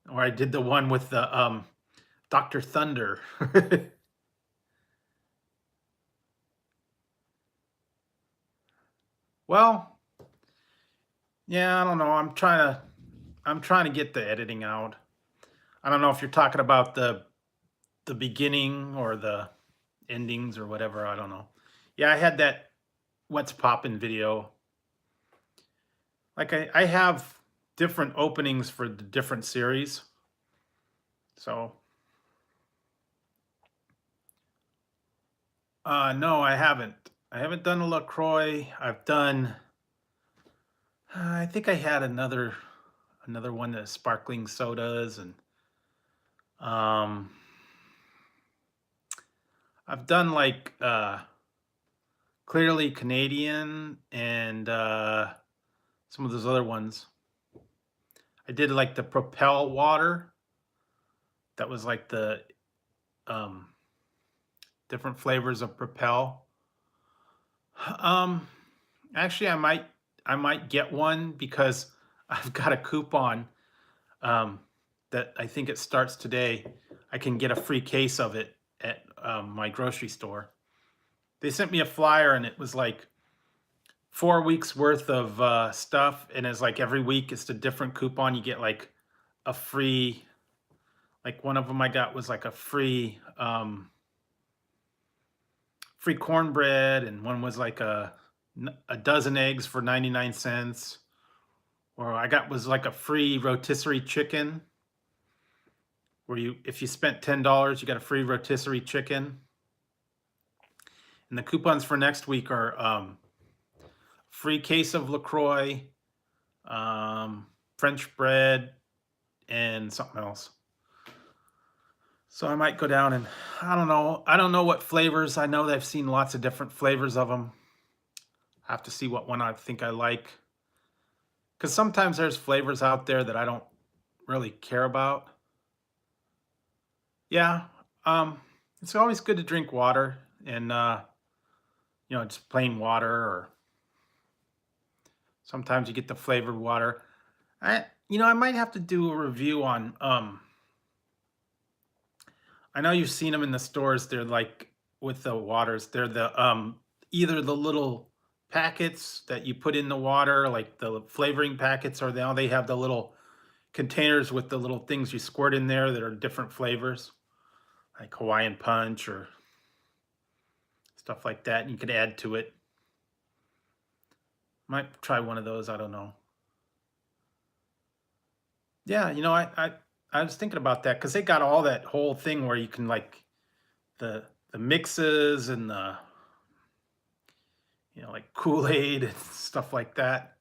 Or I did the one with the Dr. Thunder. Well, yeah, I don't know. I'm trying to get the editing out. I don't know if you're talking about the beginning or the endings or whatever. I don't know. Yeah, I had that what's poppin' video. Like I have different openings for the different series. So no, I haven't. I haven't done a LaCroix. I've done I think I had another one that sparkling sodas and um I've done like clearly Canadian and some of those other ones. I did like the Propel water. That was like the um different flavors of Propel. Um actually I might get one because I've got a coupon um that I think it starts today. I can get a free case of it at my grocery store. They sent me a flyer and it was like 4 weeks worth of stuff, and it's like every week it's a different coupon. You get like a free, like one of them I got was like a free cornbread, and one was like a dozen eggs for 99 cents. Or I got was like a free rotisserie chicken, where you if you spent $10, you got a free rotisserie chicken. And the coupons for next week are free case of LaCroix, French bread, and something else. So I might go down and I don't know. I don't know what flavors. I know they've seen lots of different flavors of them. I have to see what one I think I like. Because sometimes there's flavors out there that I don't really care about. Yeah, um, it's always good to drink water and just plain water, or sometimes you get the flavored water. I I might have to do a review on I know you've seen them in the stores. They're like with the waters. They're the either the little packets that you put in the water, like the flavoring packets, or now they have the little containers with the little things you squirt in there that are different flavors, like Hawaiian punch or stuff like that. And you could add to it. Might try one of those. I don't know. Yeah, I was thinking about that because they got all that whole thing where you can like the mixes and the like Kool-Aid and stuff like that.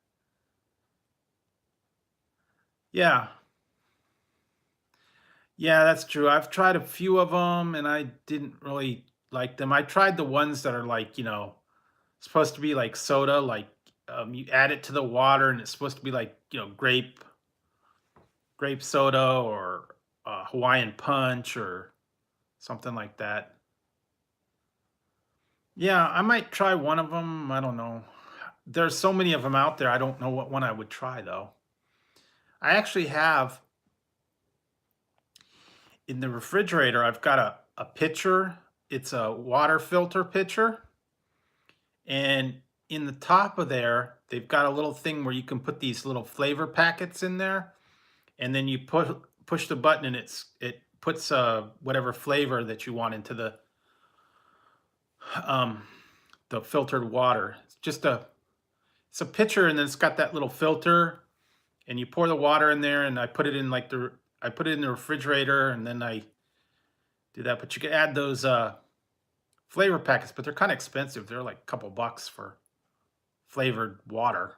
Yeah. Yeah, that's true. I've tried a few of them and I didn't really like them. I tried the ones that are like, supposed to be like soda, like you add it to the water and it's supposed to be like, grape soda or Hawaiian punch or something like that. Yeah, I might try one of them. I don't know. There's so many of them out there. I don't know what one I would try though. I actually have in the refrigerator, I've got a pitcher. It's a water filter pitcher. And in the top of there, they've got a little thing where you can put these little flavor packets in there. And then you push the button and it puts whatever flavor that you want into um, the filtered water. It's a pitcher and then it's got that little filter and you pour the water in there and I put it in the refrigerator and then I do that. But you can add those flavor packets, but they're kind of expensive. They're like a couple bucks for flavored water.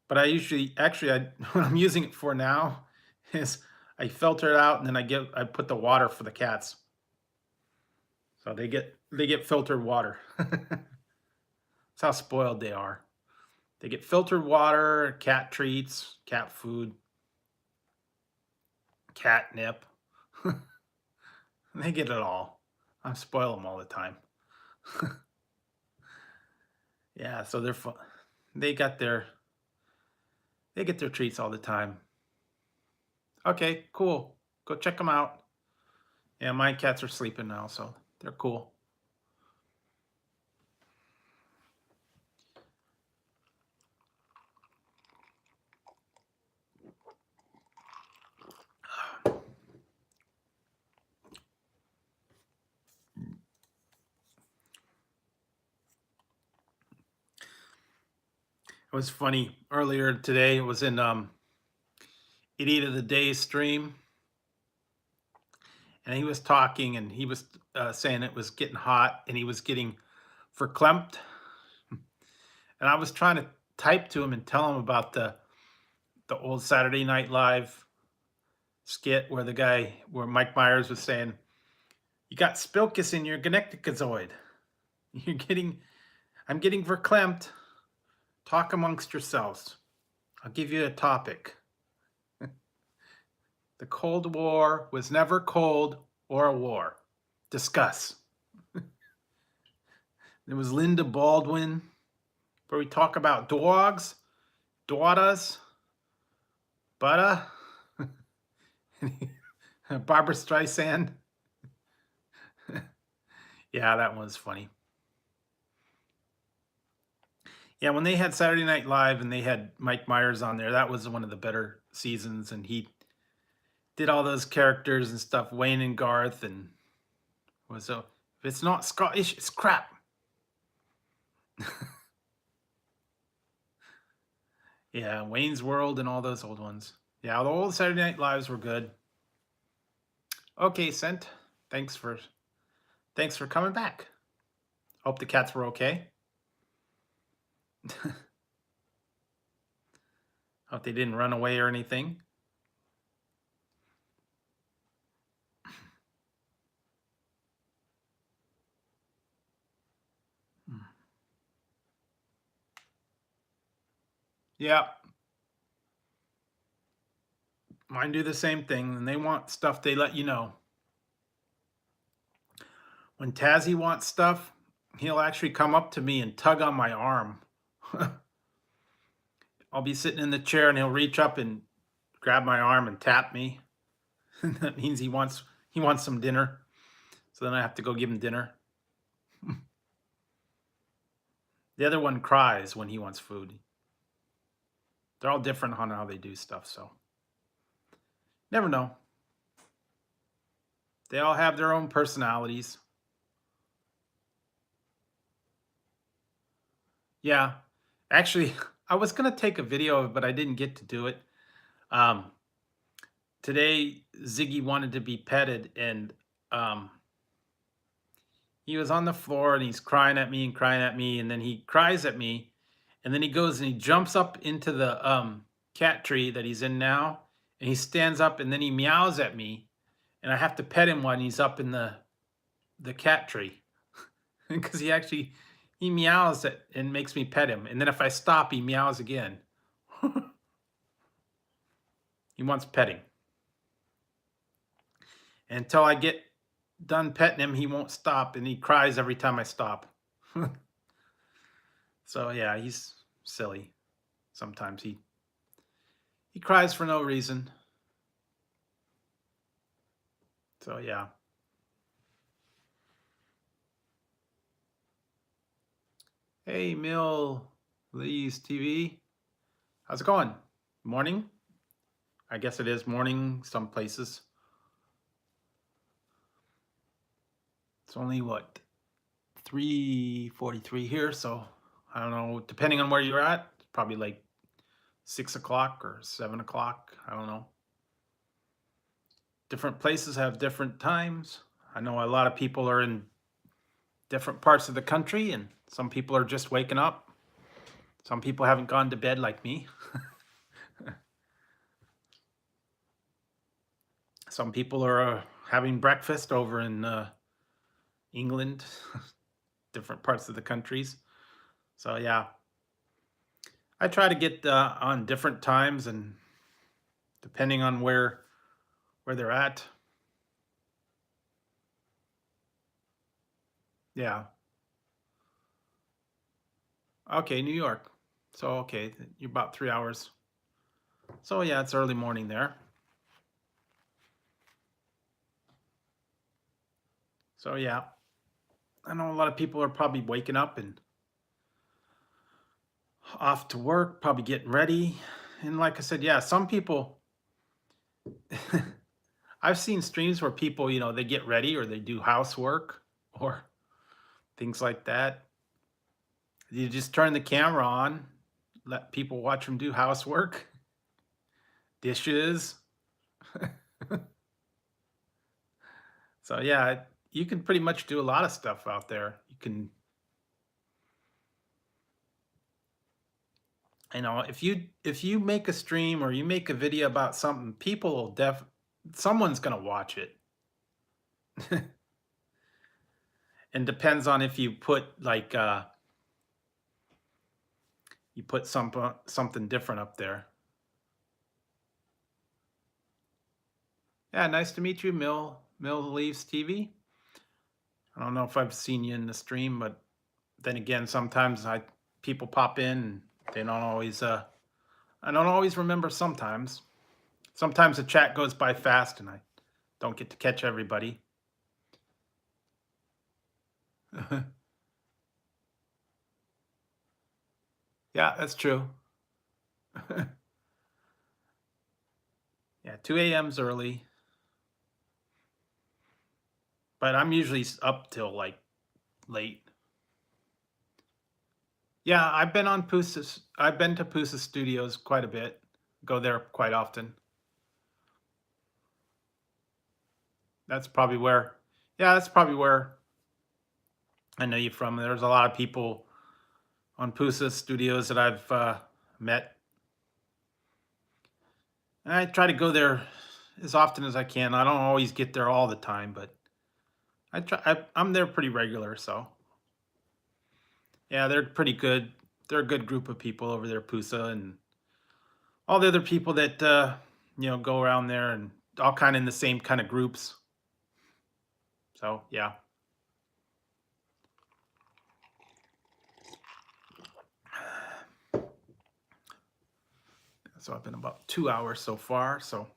But I usually, actually, what I'm using it for now is I filter it out and then I put the water for the cats, so they get filtered water. That's how spoiled they are. They get filtered water, cat treats, cat food, catnip. They get it all. I spoil them all the time. Yeah, so they're fun. They got their they get their treats all the time. Okay, cool. Go check them out. Yeah, my cats are sleeping now, so they're cool. It was funny earlier today. It was in Idiot of the Day stream, and he was talking, and he was saying it was getting hot, and he was getting verklempt, and I was trying to type to him and tell him about the old Saturday Night Live skit where Mike Myers was saying, "You got spilkus in your gonecticozoid. You're getting, I'm getting verklempt. Talk amongst yourselves. I'll give you a topic. The Cold War was never cold or a war. Discuss." There was Linda Baldwin, where we talk about dogs, daughters, butter, Barbara Streisand. Yeah, that one was funny. Yeah, when they had Saturday Night Live and they had Mike Myers on there, that was one of the better seasons, and he did all those characters and stuff. Wayne and Garth, and was so if it's not Scottish, it's crap. Yeah, Wayne's World and all those old ones. Yeah, the old Saturday Night Lives were good. Okay, Sent. Thanks for thanks for coming back. Hope the cats were okay. Hope they didn't run away or anything. Hmm. Yeah, mine do the same thing, and they want stuff. They let you know. When Tazzy wants stuff, he'll actually come up to me and tug on my arm. I'll be sitting in the chair and he'll reach up and grab my arm and tap me. That means he wants some dinner. So then I have to go give him dinner. The other one cries when he wants food. They're all different on how they do stuff, so never know. They all have their own personalities. Yeah. Actually, I was gonna take a video of it, but I didn't get to do it. Um, Today, Ziggy wanted to be petted, and um, he was on the floor and he's crying at me and crying at me, and then he cries at me, and then he goes and he jumps up into the cat tree that he's in now, and he stands up and then he meows at me, and I have to pet him when he's up in the cat tree because he meows at, and makes me pet him, and then if I stop, he meows again. He wants petting. And until I get done petting him, he won't stop, and he cries every time I stop. So yeah, he's silly. Sometimes he cries for no reason. So yeah. Hey, Mill Lee's TV. How's it going? Morning? I guess it is morning some places. It's only what, 3:43 here, so I don't know, depending on where you're at, it's probably like 6 o'clock or 7 o'clock. I don't know. Different places have different times. I know a lot of people are in different parts of the country, and some people are just waking up. Some people haven't gone to bed like me. Some people are having breakfast over in England, different parts of the countries. So yeah, I try to get on different times, and depending on where they're at. Yeah. Okay, New York. So okay, you're about 3 hours. So yeah, it's early morning there. So yeah, I know a lot of people are probably waking up and off to work, probably getting ready. And like I said, yeah, some people I've seen streams where people, they get ready or they do housework or things like that. You just turn the camera on, let people watch them do housework, dishes. So yeah, you can pretty much do a lot of stuff out there. You can, if you make a stream or you make a video about something, people will someone's gonna watch it. And depends on if you put like you put something different up there. Yeah, nice to meet you, Mill Leaves TV. I don't know if I've seen you in the stream, but then again, sometimes people pop in and they don't always I don't always remember sometimes. Sometimes the chat goes by fast and I don't get to catch everybody. Yeah, that's true. Yeah, 2 a.m.'s early, but I'm usually up till like late. Yeah, I've been to Pusa Studios quite a bit. Go there quite often. That's probably where, yeah, that's probably where I know you from. There's a lot of people on Pusa Studios that I've met. And I try to go there as often as I can. I don't always get there all the time, but I'm there pretty regular. So yeah, they're pretty good. They're a good group of people over there, Pusa, and all the other people that go around there, and all kind of in the same kind of groups. So yeah. So I've been about 2 hours so far. So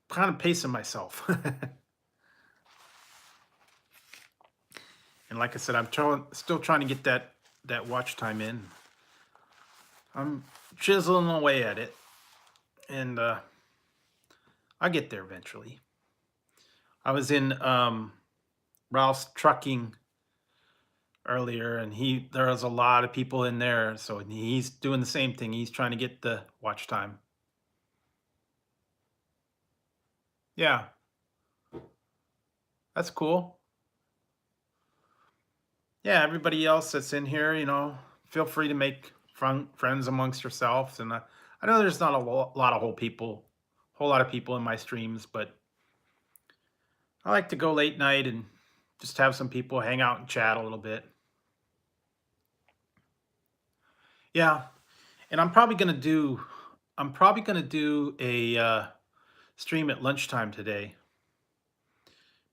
kind of pacing myself. And like I said, still trying to get that watch time in. I'm chiseling away at it, and I'll get there eventually. I was in Ralph's Trucking earlier, and there was a lot of people in there, so he's doing the same thing. He's trying to get the watch time. Yeah, that's cool. Yeah, everybody else that's in here, feel free to make friends amongst yourselves. And I know there's not a lot of whole lot of people in my streams, but I like to go late night and just have some people hang out and chat a little bit. Yeah, and I'm probably gonna do a stream at lunchtime today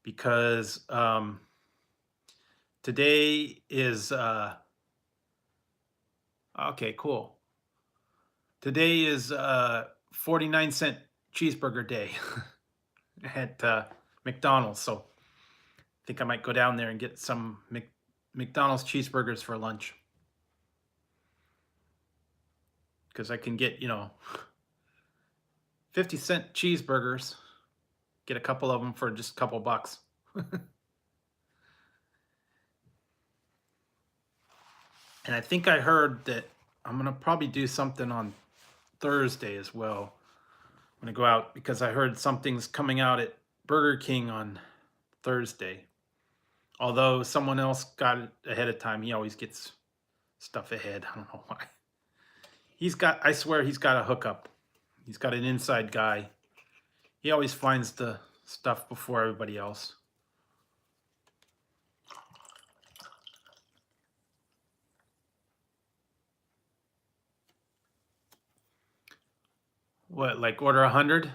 because today is okay, cool. Today is 49-cent cheeseburger day at McDonald's. So I think I might go down there and get some McDonald's cheeseburgers for lunch. Because I can get, 50-cent cheeseburgers, get a couple of them for just a couple bucks. And I think I heard that I'm going to probably do something on Thursday as well. I'm going to go out because I heard something's coming out at Burger King on Thursday. Although someone else got it ahead of time, he always gets stuff ahead. I don't know why. I swear he's got a hookup. He's got an inside guy. He always finds the stuff before everybody else. What, like order 100?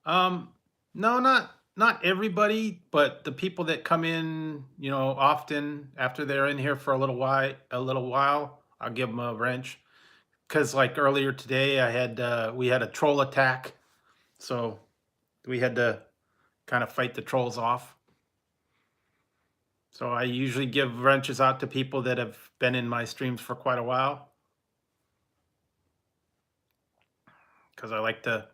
No, not everybody, but the people that come in, often after they're in here for a little while, I'll give them a wrench. Cause like earlier today, we had a troll attack, so we had to kind of fight the trolls off. So I usually give wrenches out to people that have been in my streams for quite a while, because I like to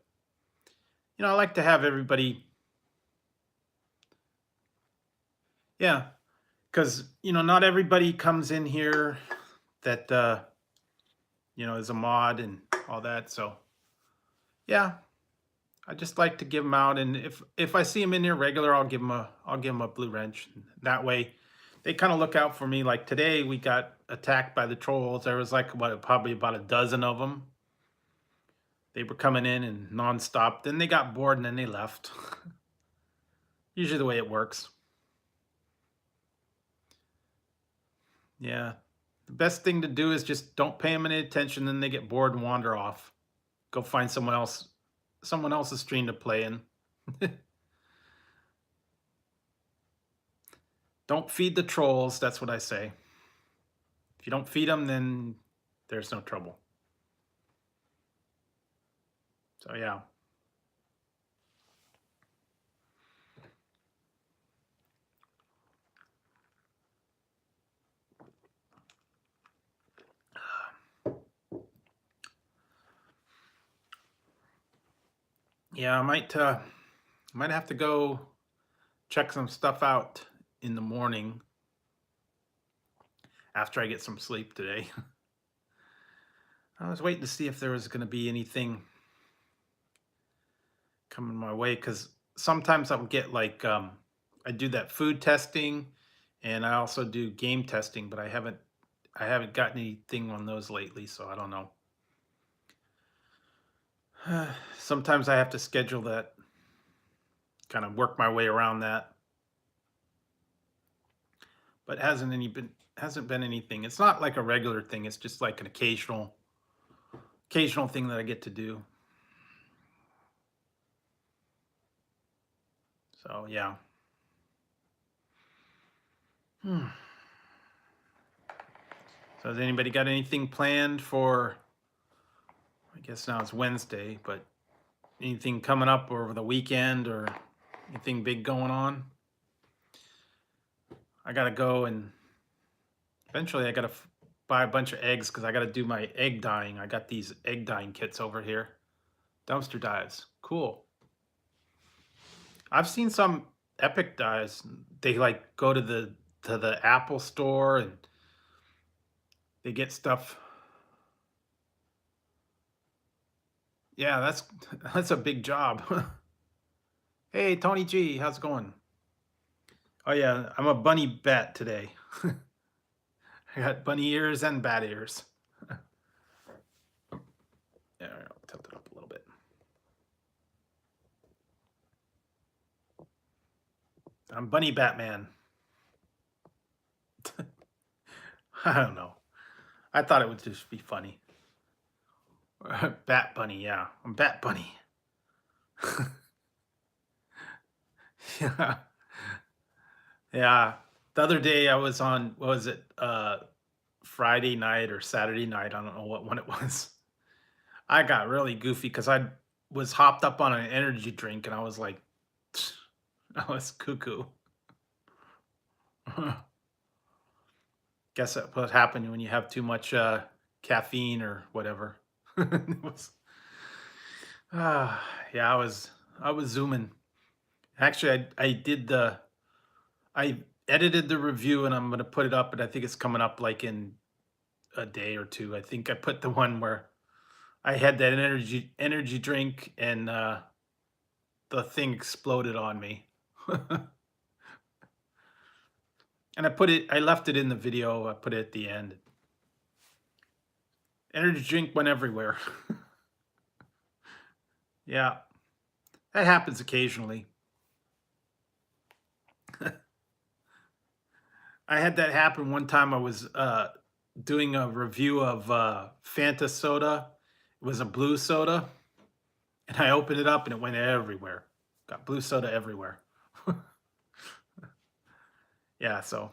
have everybody. Yeah, because not everybody comes in here that is a mod and all that. So yeah, I just like to give them out, and if I see them in here regular, I'll give them a blue wrench. That way, they kind of look out for me. Like today, we got attacked by the trolls. There was like probably about a dozen of them. They were coming in and nonstop. Then they got bored and then they left. Usually the way it works. Yeah. The best thing to do is just don't pay them any attention. Then they get bored and wander off. Go find someone else's stream to play in. Don't feed the trolls. That's what I say. If you don't feed them, then there's no trouble. So yeah. Yeah, I might have to go check some stuff out in the morning after I get some sleep today. I was waiting to see if there was going to be anything coming my way, because sometimes I'll get like I do that food testing, and I also do game testing, but I haven't gotten anything on those lately, so I don't know. Sometimes I have to schedule that, kind of work my way around that, but hasn't been anything. It's not like a regular thing. It's just like an occasional thing that I get to do. So yeah. So So has anybody got anything planned for, I guess now it's Wednesday, but anything coming up over the weekend or anything big going on? I gotta go and eventually I gotta buy a bunch of eggs because I gotta do my egg dyeing. I got these egg dyeing kits over here. Dumpster dives. Cool. I've seen some Epic dyes. They like go to the Apple store and they get stuff. Yeah, that's a big job. Hey, Tony G, how's it going? Oh yeah, I'm a bunny bat today. I got bunny ears and bat ears. Yeah, I'll tilt it up a little bit. I'm Bunny Batman. I don't know. I thought it would just be funny. Bat Bunny, yeah. I'm Bat Bunny. Yeah. Yeah. The other day I was on, what was it? Friday night or Saturday night. I don't know what one it was. I got really goofy because I was hopped up on an energy drink and I was like, I was cuckoo. Guess that's what happened when you have too much caffeine or whatever. It was, yeah, I was zooming. Actually, I edited the review and I'm gonna put it up, and I think it's coming up like in a day or two. I think I put the one where I had that energy drink and the thing exploded on me. And I left it in the video. I put it at the end. Energy drink went everywhere. Yeah, that happens occasionally. I had that happen one time. I was doing a review of Fanta soda. It was a blue soda, and I opened it up and it went everywhere. Got blue soda everywhere. Yeah, so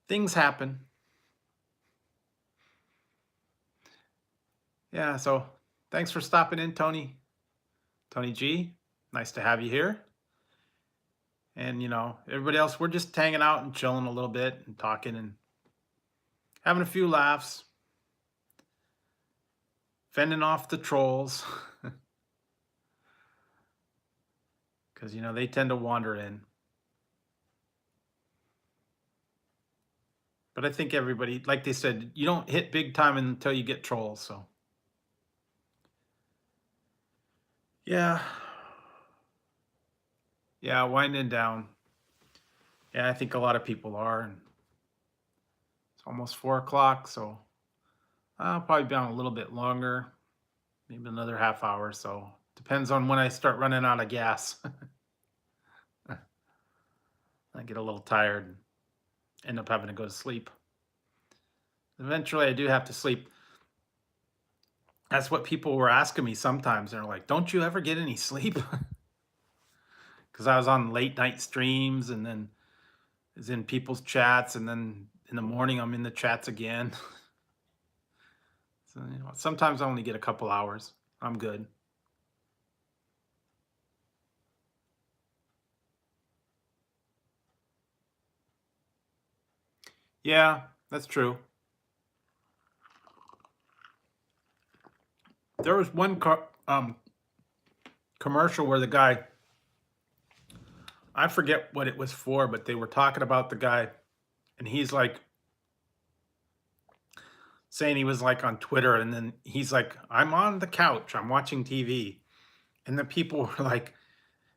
things happen. Yeah, so thanks for stopping in, Tony. Tony G, nice to have you here. And everybody else, we're just hanging out and chilling a little bit and talking and having a few laughs, fending off the trolls, because they tend to wander in. But I think everybody, like they said, you don't hit big time until you get trolls. So yeah, yeah, winding down. Yeah, I think a lot of people are, and it's almost 4 o'clock, so I'll probably be on a little bit longer, maybe another half hour. So depends on when I start running out of gas. I get a little tired and end up having to go to sleep. Eventually, I do have to sleep. That's what people were asking me sometimes. They're like, "Don't you ever get any sleep?" Because I was on late night streams and then is in people's chats, and then in the morning I'm in the chats again. So sometimes I only get a couple hours. I'm good. Yeah, that's true. There was one commercial where the guy, I forget what it was for, but they were talking about the guy, and he's like saying he was like on Twitter, and then he's like, "I'm on the couch, I'm watching TV," and the people were like,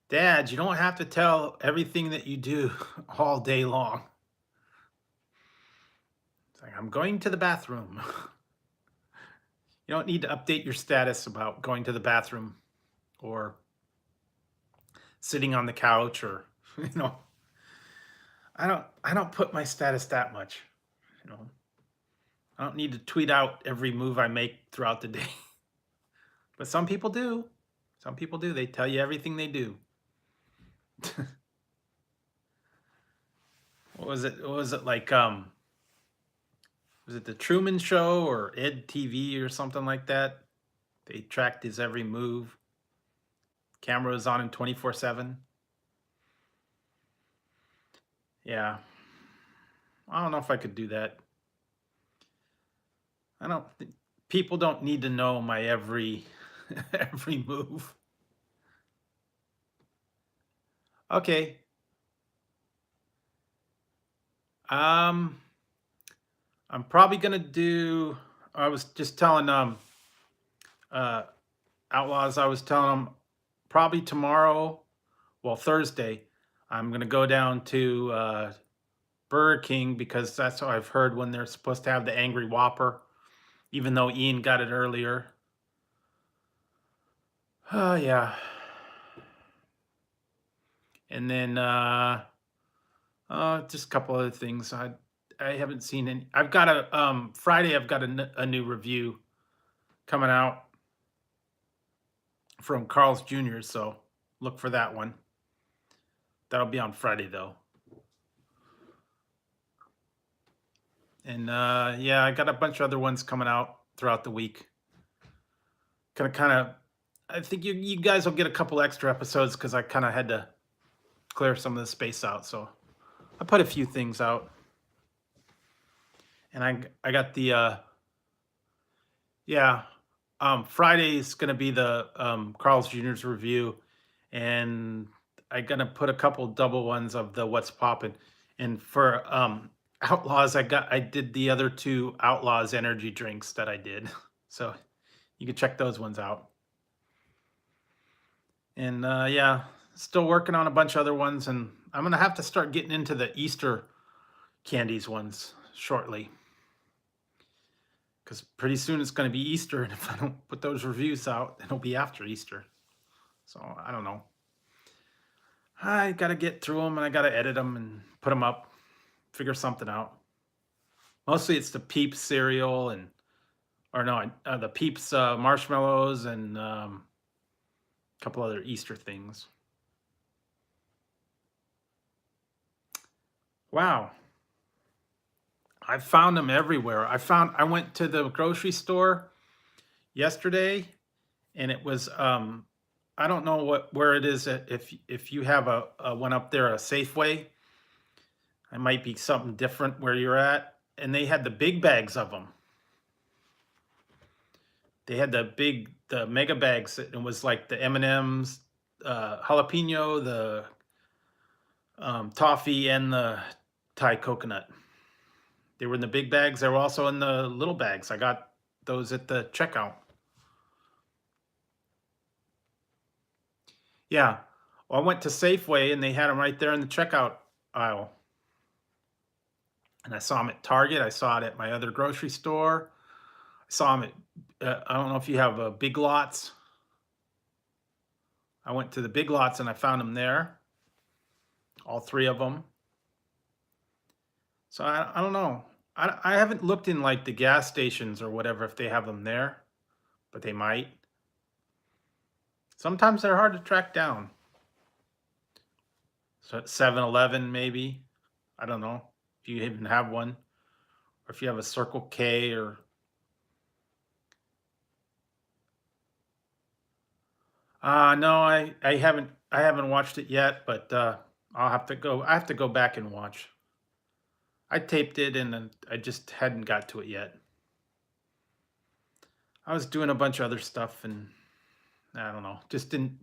"Dad, you don't have to tell everything that you do all day long." It's like, "I'm going to the bathroom." You don't need to update your status about going to the bathroom or sitting on the couch or you know I don't put my status that much. you know I don't need to tweet out every move I make throughout the day. But some people do they tell you everything they do. What was it like Was it the Truman Show or Ed TV or something like that? They tracked his every move. Camera was on him 24/7. Yeah. I don't know if I could do that. I don't people don't need to know my every every move. Okay. Um I'm probably going to do I was just telling uh Outlaws, I was telling them probably tomorrow, well Thursday, I'm going to go down to Burger King because that's what I've heard when they're supposed to have the Angry Whopper, even though Ian got it earlier. Oh yeah. And then just a couple other things. I haven't seen any. I've got a Friday. I've got a new review coming out from Carl's Jr. So look for that one. That'll be on Friday though. And yeah, I got a bunch of other ones coming out throughout the week. Kind of. I think you guys will get a couple extra episodes because I kind of had to clear some of the space out. So I put a few things out, and I got the yeah. Friday is gonna be the Carl's Jr.'s review, and I'm gonna put a couple double ones of the What's Poppin'. And for Outlaws, I did the other two Outlaws energy drinks that I did, so you can check those ones out. And yeah, still working on a bunch of other ones, and I'm gonna have to start getting into the Easter candies ones shortly. Because pretty soon it's going to be Easter, and if I don't put those reviews out, it'll be after Easter. So I don't know. I got to get through them, and I got to edit them and put them up, figure something out. Mostly it's the Peeps cereal or no, the Peeps marshmallows and a couple other Easter things. Wow. I found them everywhere. I went to the grocery store yesterday, and it was I don't know where it is if you have a one up there, a Safeway. It might be something different where you're at, and they had the big bags of them. They had the mega bags. It was like the M&Ms, jalapeno, the toffee, and the Thai coconut. They were in the big bags. They were also in the little bags. I got those at the checkout. Yeah. Well, I went to Safeway and they had them right there in the checkout aisle. And I saw them at Target. I saw it at my other grocery store. I saw them at, I don't know if you have Big Lots. I went to the Big Lots and I found them there. All three of them. So I don't know. I haven't looked in like the gas stations or whatever if they have them there, but they might. Sometimes they're hard to track down. So at 7-Eleven maybe. I don't know if you even have one, or if you have a Circle K or no, I haven't watched it yet, but I'll have to go. I have to go back and watch. I taped it and then I just hadn't got to it yet. I was doing a bunch of other stuff and I don't know, just didn't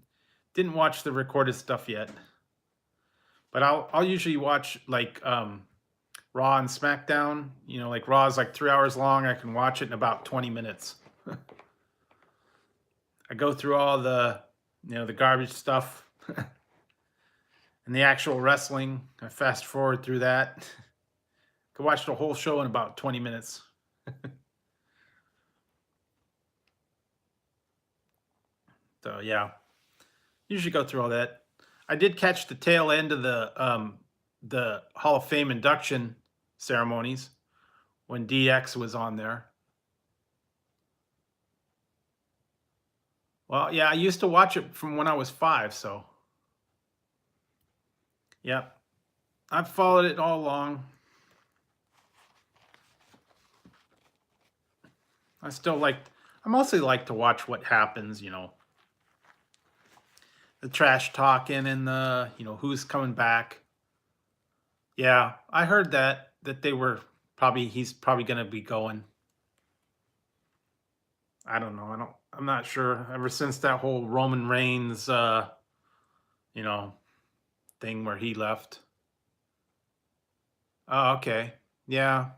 watch the recorded stuff yet. But I'll usually watch like Raw and SmackDown. You know, like Raw is like 3 hours long. I can watch it in about 20 minutes. I go through all the the garbage stuff and the actual wrestling. I fast forward through that. Could watch the whole show in about 20 minutes. So yeah, usually go through all that. I did catch the tail end of the Hall of Fame induction ceremonies when DX was on there. Well, yeah, I used to watch it from when I was 5, so yeah, I've followed it all along. I still like. I mostly like to watch what happens. The trash talking and the who's coming back. Yeah, I heard that they were probably he's probably gonna be going. I don't know. I'm not sure. Ever since that whole Roman Reigns you know, thing where he left. Oh, okay. Yeah.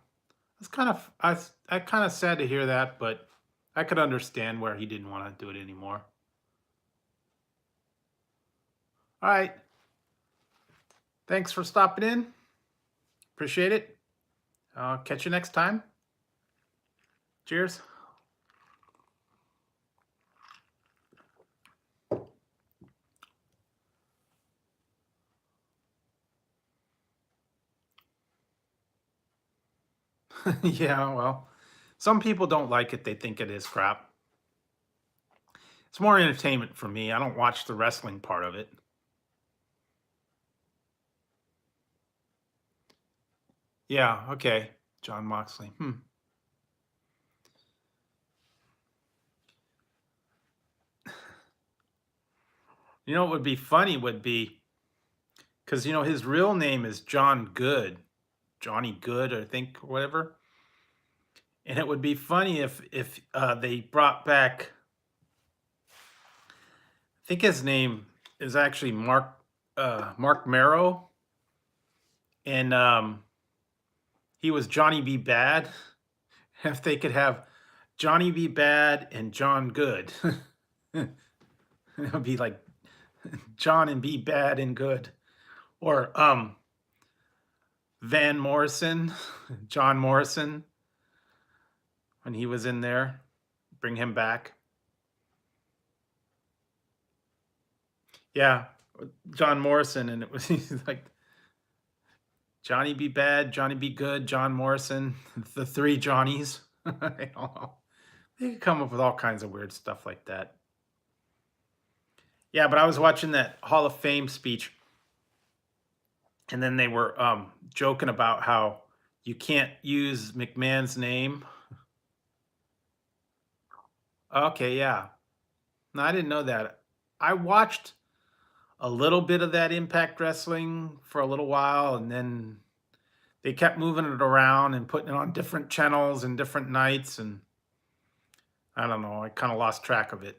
It's I kind of sad to hear that, but I could understand where he didn't want to do it anymore. All right. Thanks for stopping in. Appreciate it. Catch you next time. Cheers. Yeah, well, some people don't like it. They think it is crap. It's more entertainment for me. I don't watch the wrestling part of it. Yeah, okay. John Moxley. You know what would be funny would be because his real name is John Good, Johnny Good, I think, or whatever. And it would be funny if they brought back. I think his name is actually Mark Marrow, and he was Johnny B. Bad. If they could have Johnny B. Bad and John Good, it would be like John and B. Bad and Good, or Van Morrison, John Morrison, when he was in there, bring him back. Yeah, John Morrison, and it was he's like Johnny B. Bad, Johnny B. Good, John Morrison, the three Johnnies. I don't know. They could come up with all kinds of weird stuff like that. Yeah, but I was watching that Hall of Fame speech, and then they were joking about how you can't use McMahon's name. Okay, yeah. No, I didn't know that. I watched a little bit of that Impact Wrestling for a little while, and then they kept moving it around and putting it on different channels and different nights, and I don't know. I kind of lost track of it.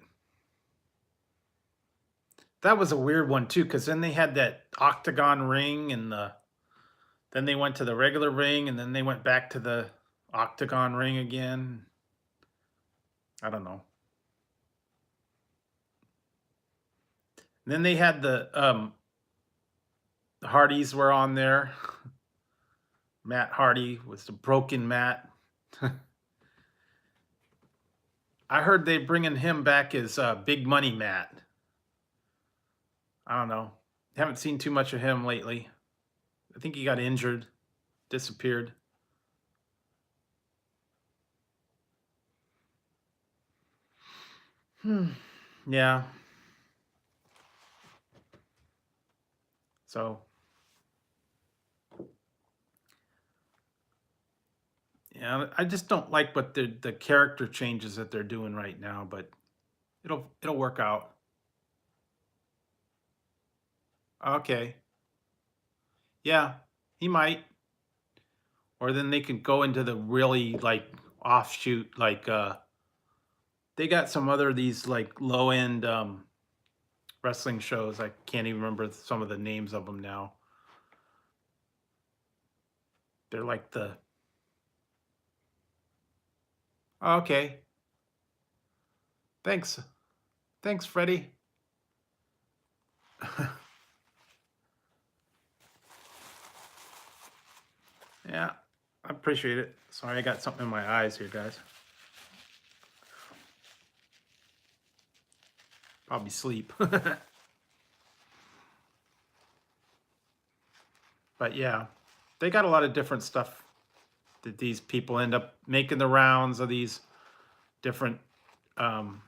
That was a weird one too, because then they had that octagon ring, and then they went to the regular ring, and then they went back to the octagon ring again. I don't know. And then they had the Hardys were on there. Matt Hardy was the broken Matt. I heard they bringing him back as Big Money Matt. I don't know. Haven't seen too much of him lately. I think he got injured, disappeared. Yeah. So, yeah, I just don't like what the character changes that they're doing right now, but it'll work out. Okay. Yeah, he might. Or then they can go into the really like offshoot like they got some other these like low end wrestling shows. I can't even remember some of the names of them now. They're like the okay. Thanks. Thanks, Freddie. Yeah, I appreciate it. Sorry, I got something in my eyes here, guys. Probably sleep. But yeah, they got a lot of different stuff that these people end up making the rounds of these different um,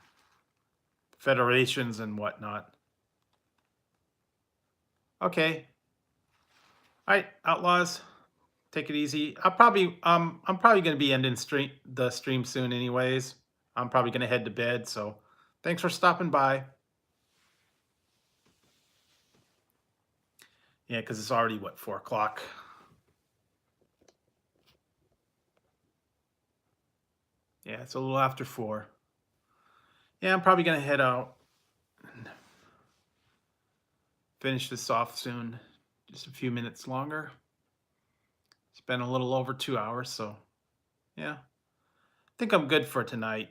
federations and whatnot. Okay. All right, Outlaws. Take it easy. I'm probably going to be ending the stream soon anyways. I'm probably going to head to bed, so thanks for stopping by. Yeah, because it's already what, 4 o'clock. Yeah, it's a little after 4. Yeah, I'm probably going to head out and finish this off soon. Just a few minutes longer. It's been a little over 2 hours, so yeah, I think I'm good for tonight.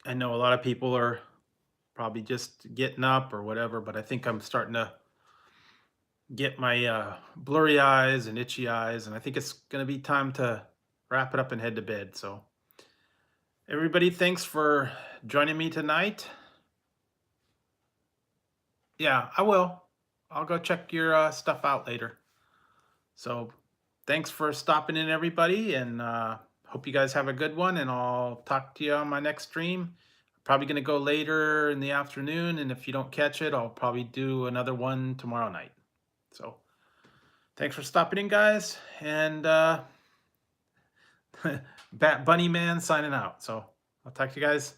I know a lot of people are probably just getting up or whatever, but I think I'm starting to get my blurry eyes and itchy eyes, and I think it's going to be time to wrap it up and head to bed. So, everybody, thanks for joining me tonight. Yeah, I will. I'll go check your stuff out later. So, thanks for stopping in, everybody, and hope you guys have a good one. And I'll talk to you on my next stream. Probably going to go later in the afternoon, and if you don't catch it, I'll probably do another one tomorrow night. So, thanks for stopping in, guys, and Bat Bunny Man signing out. So, I'll talk to you guys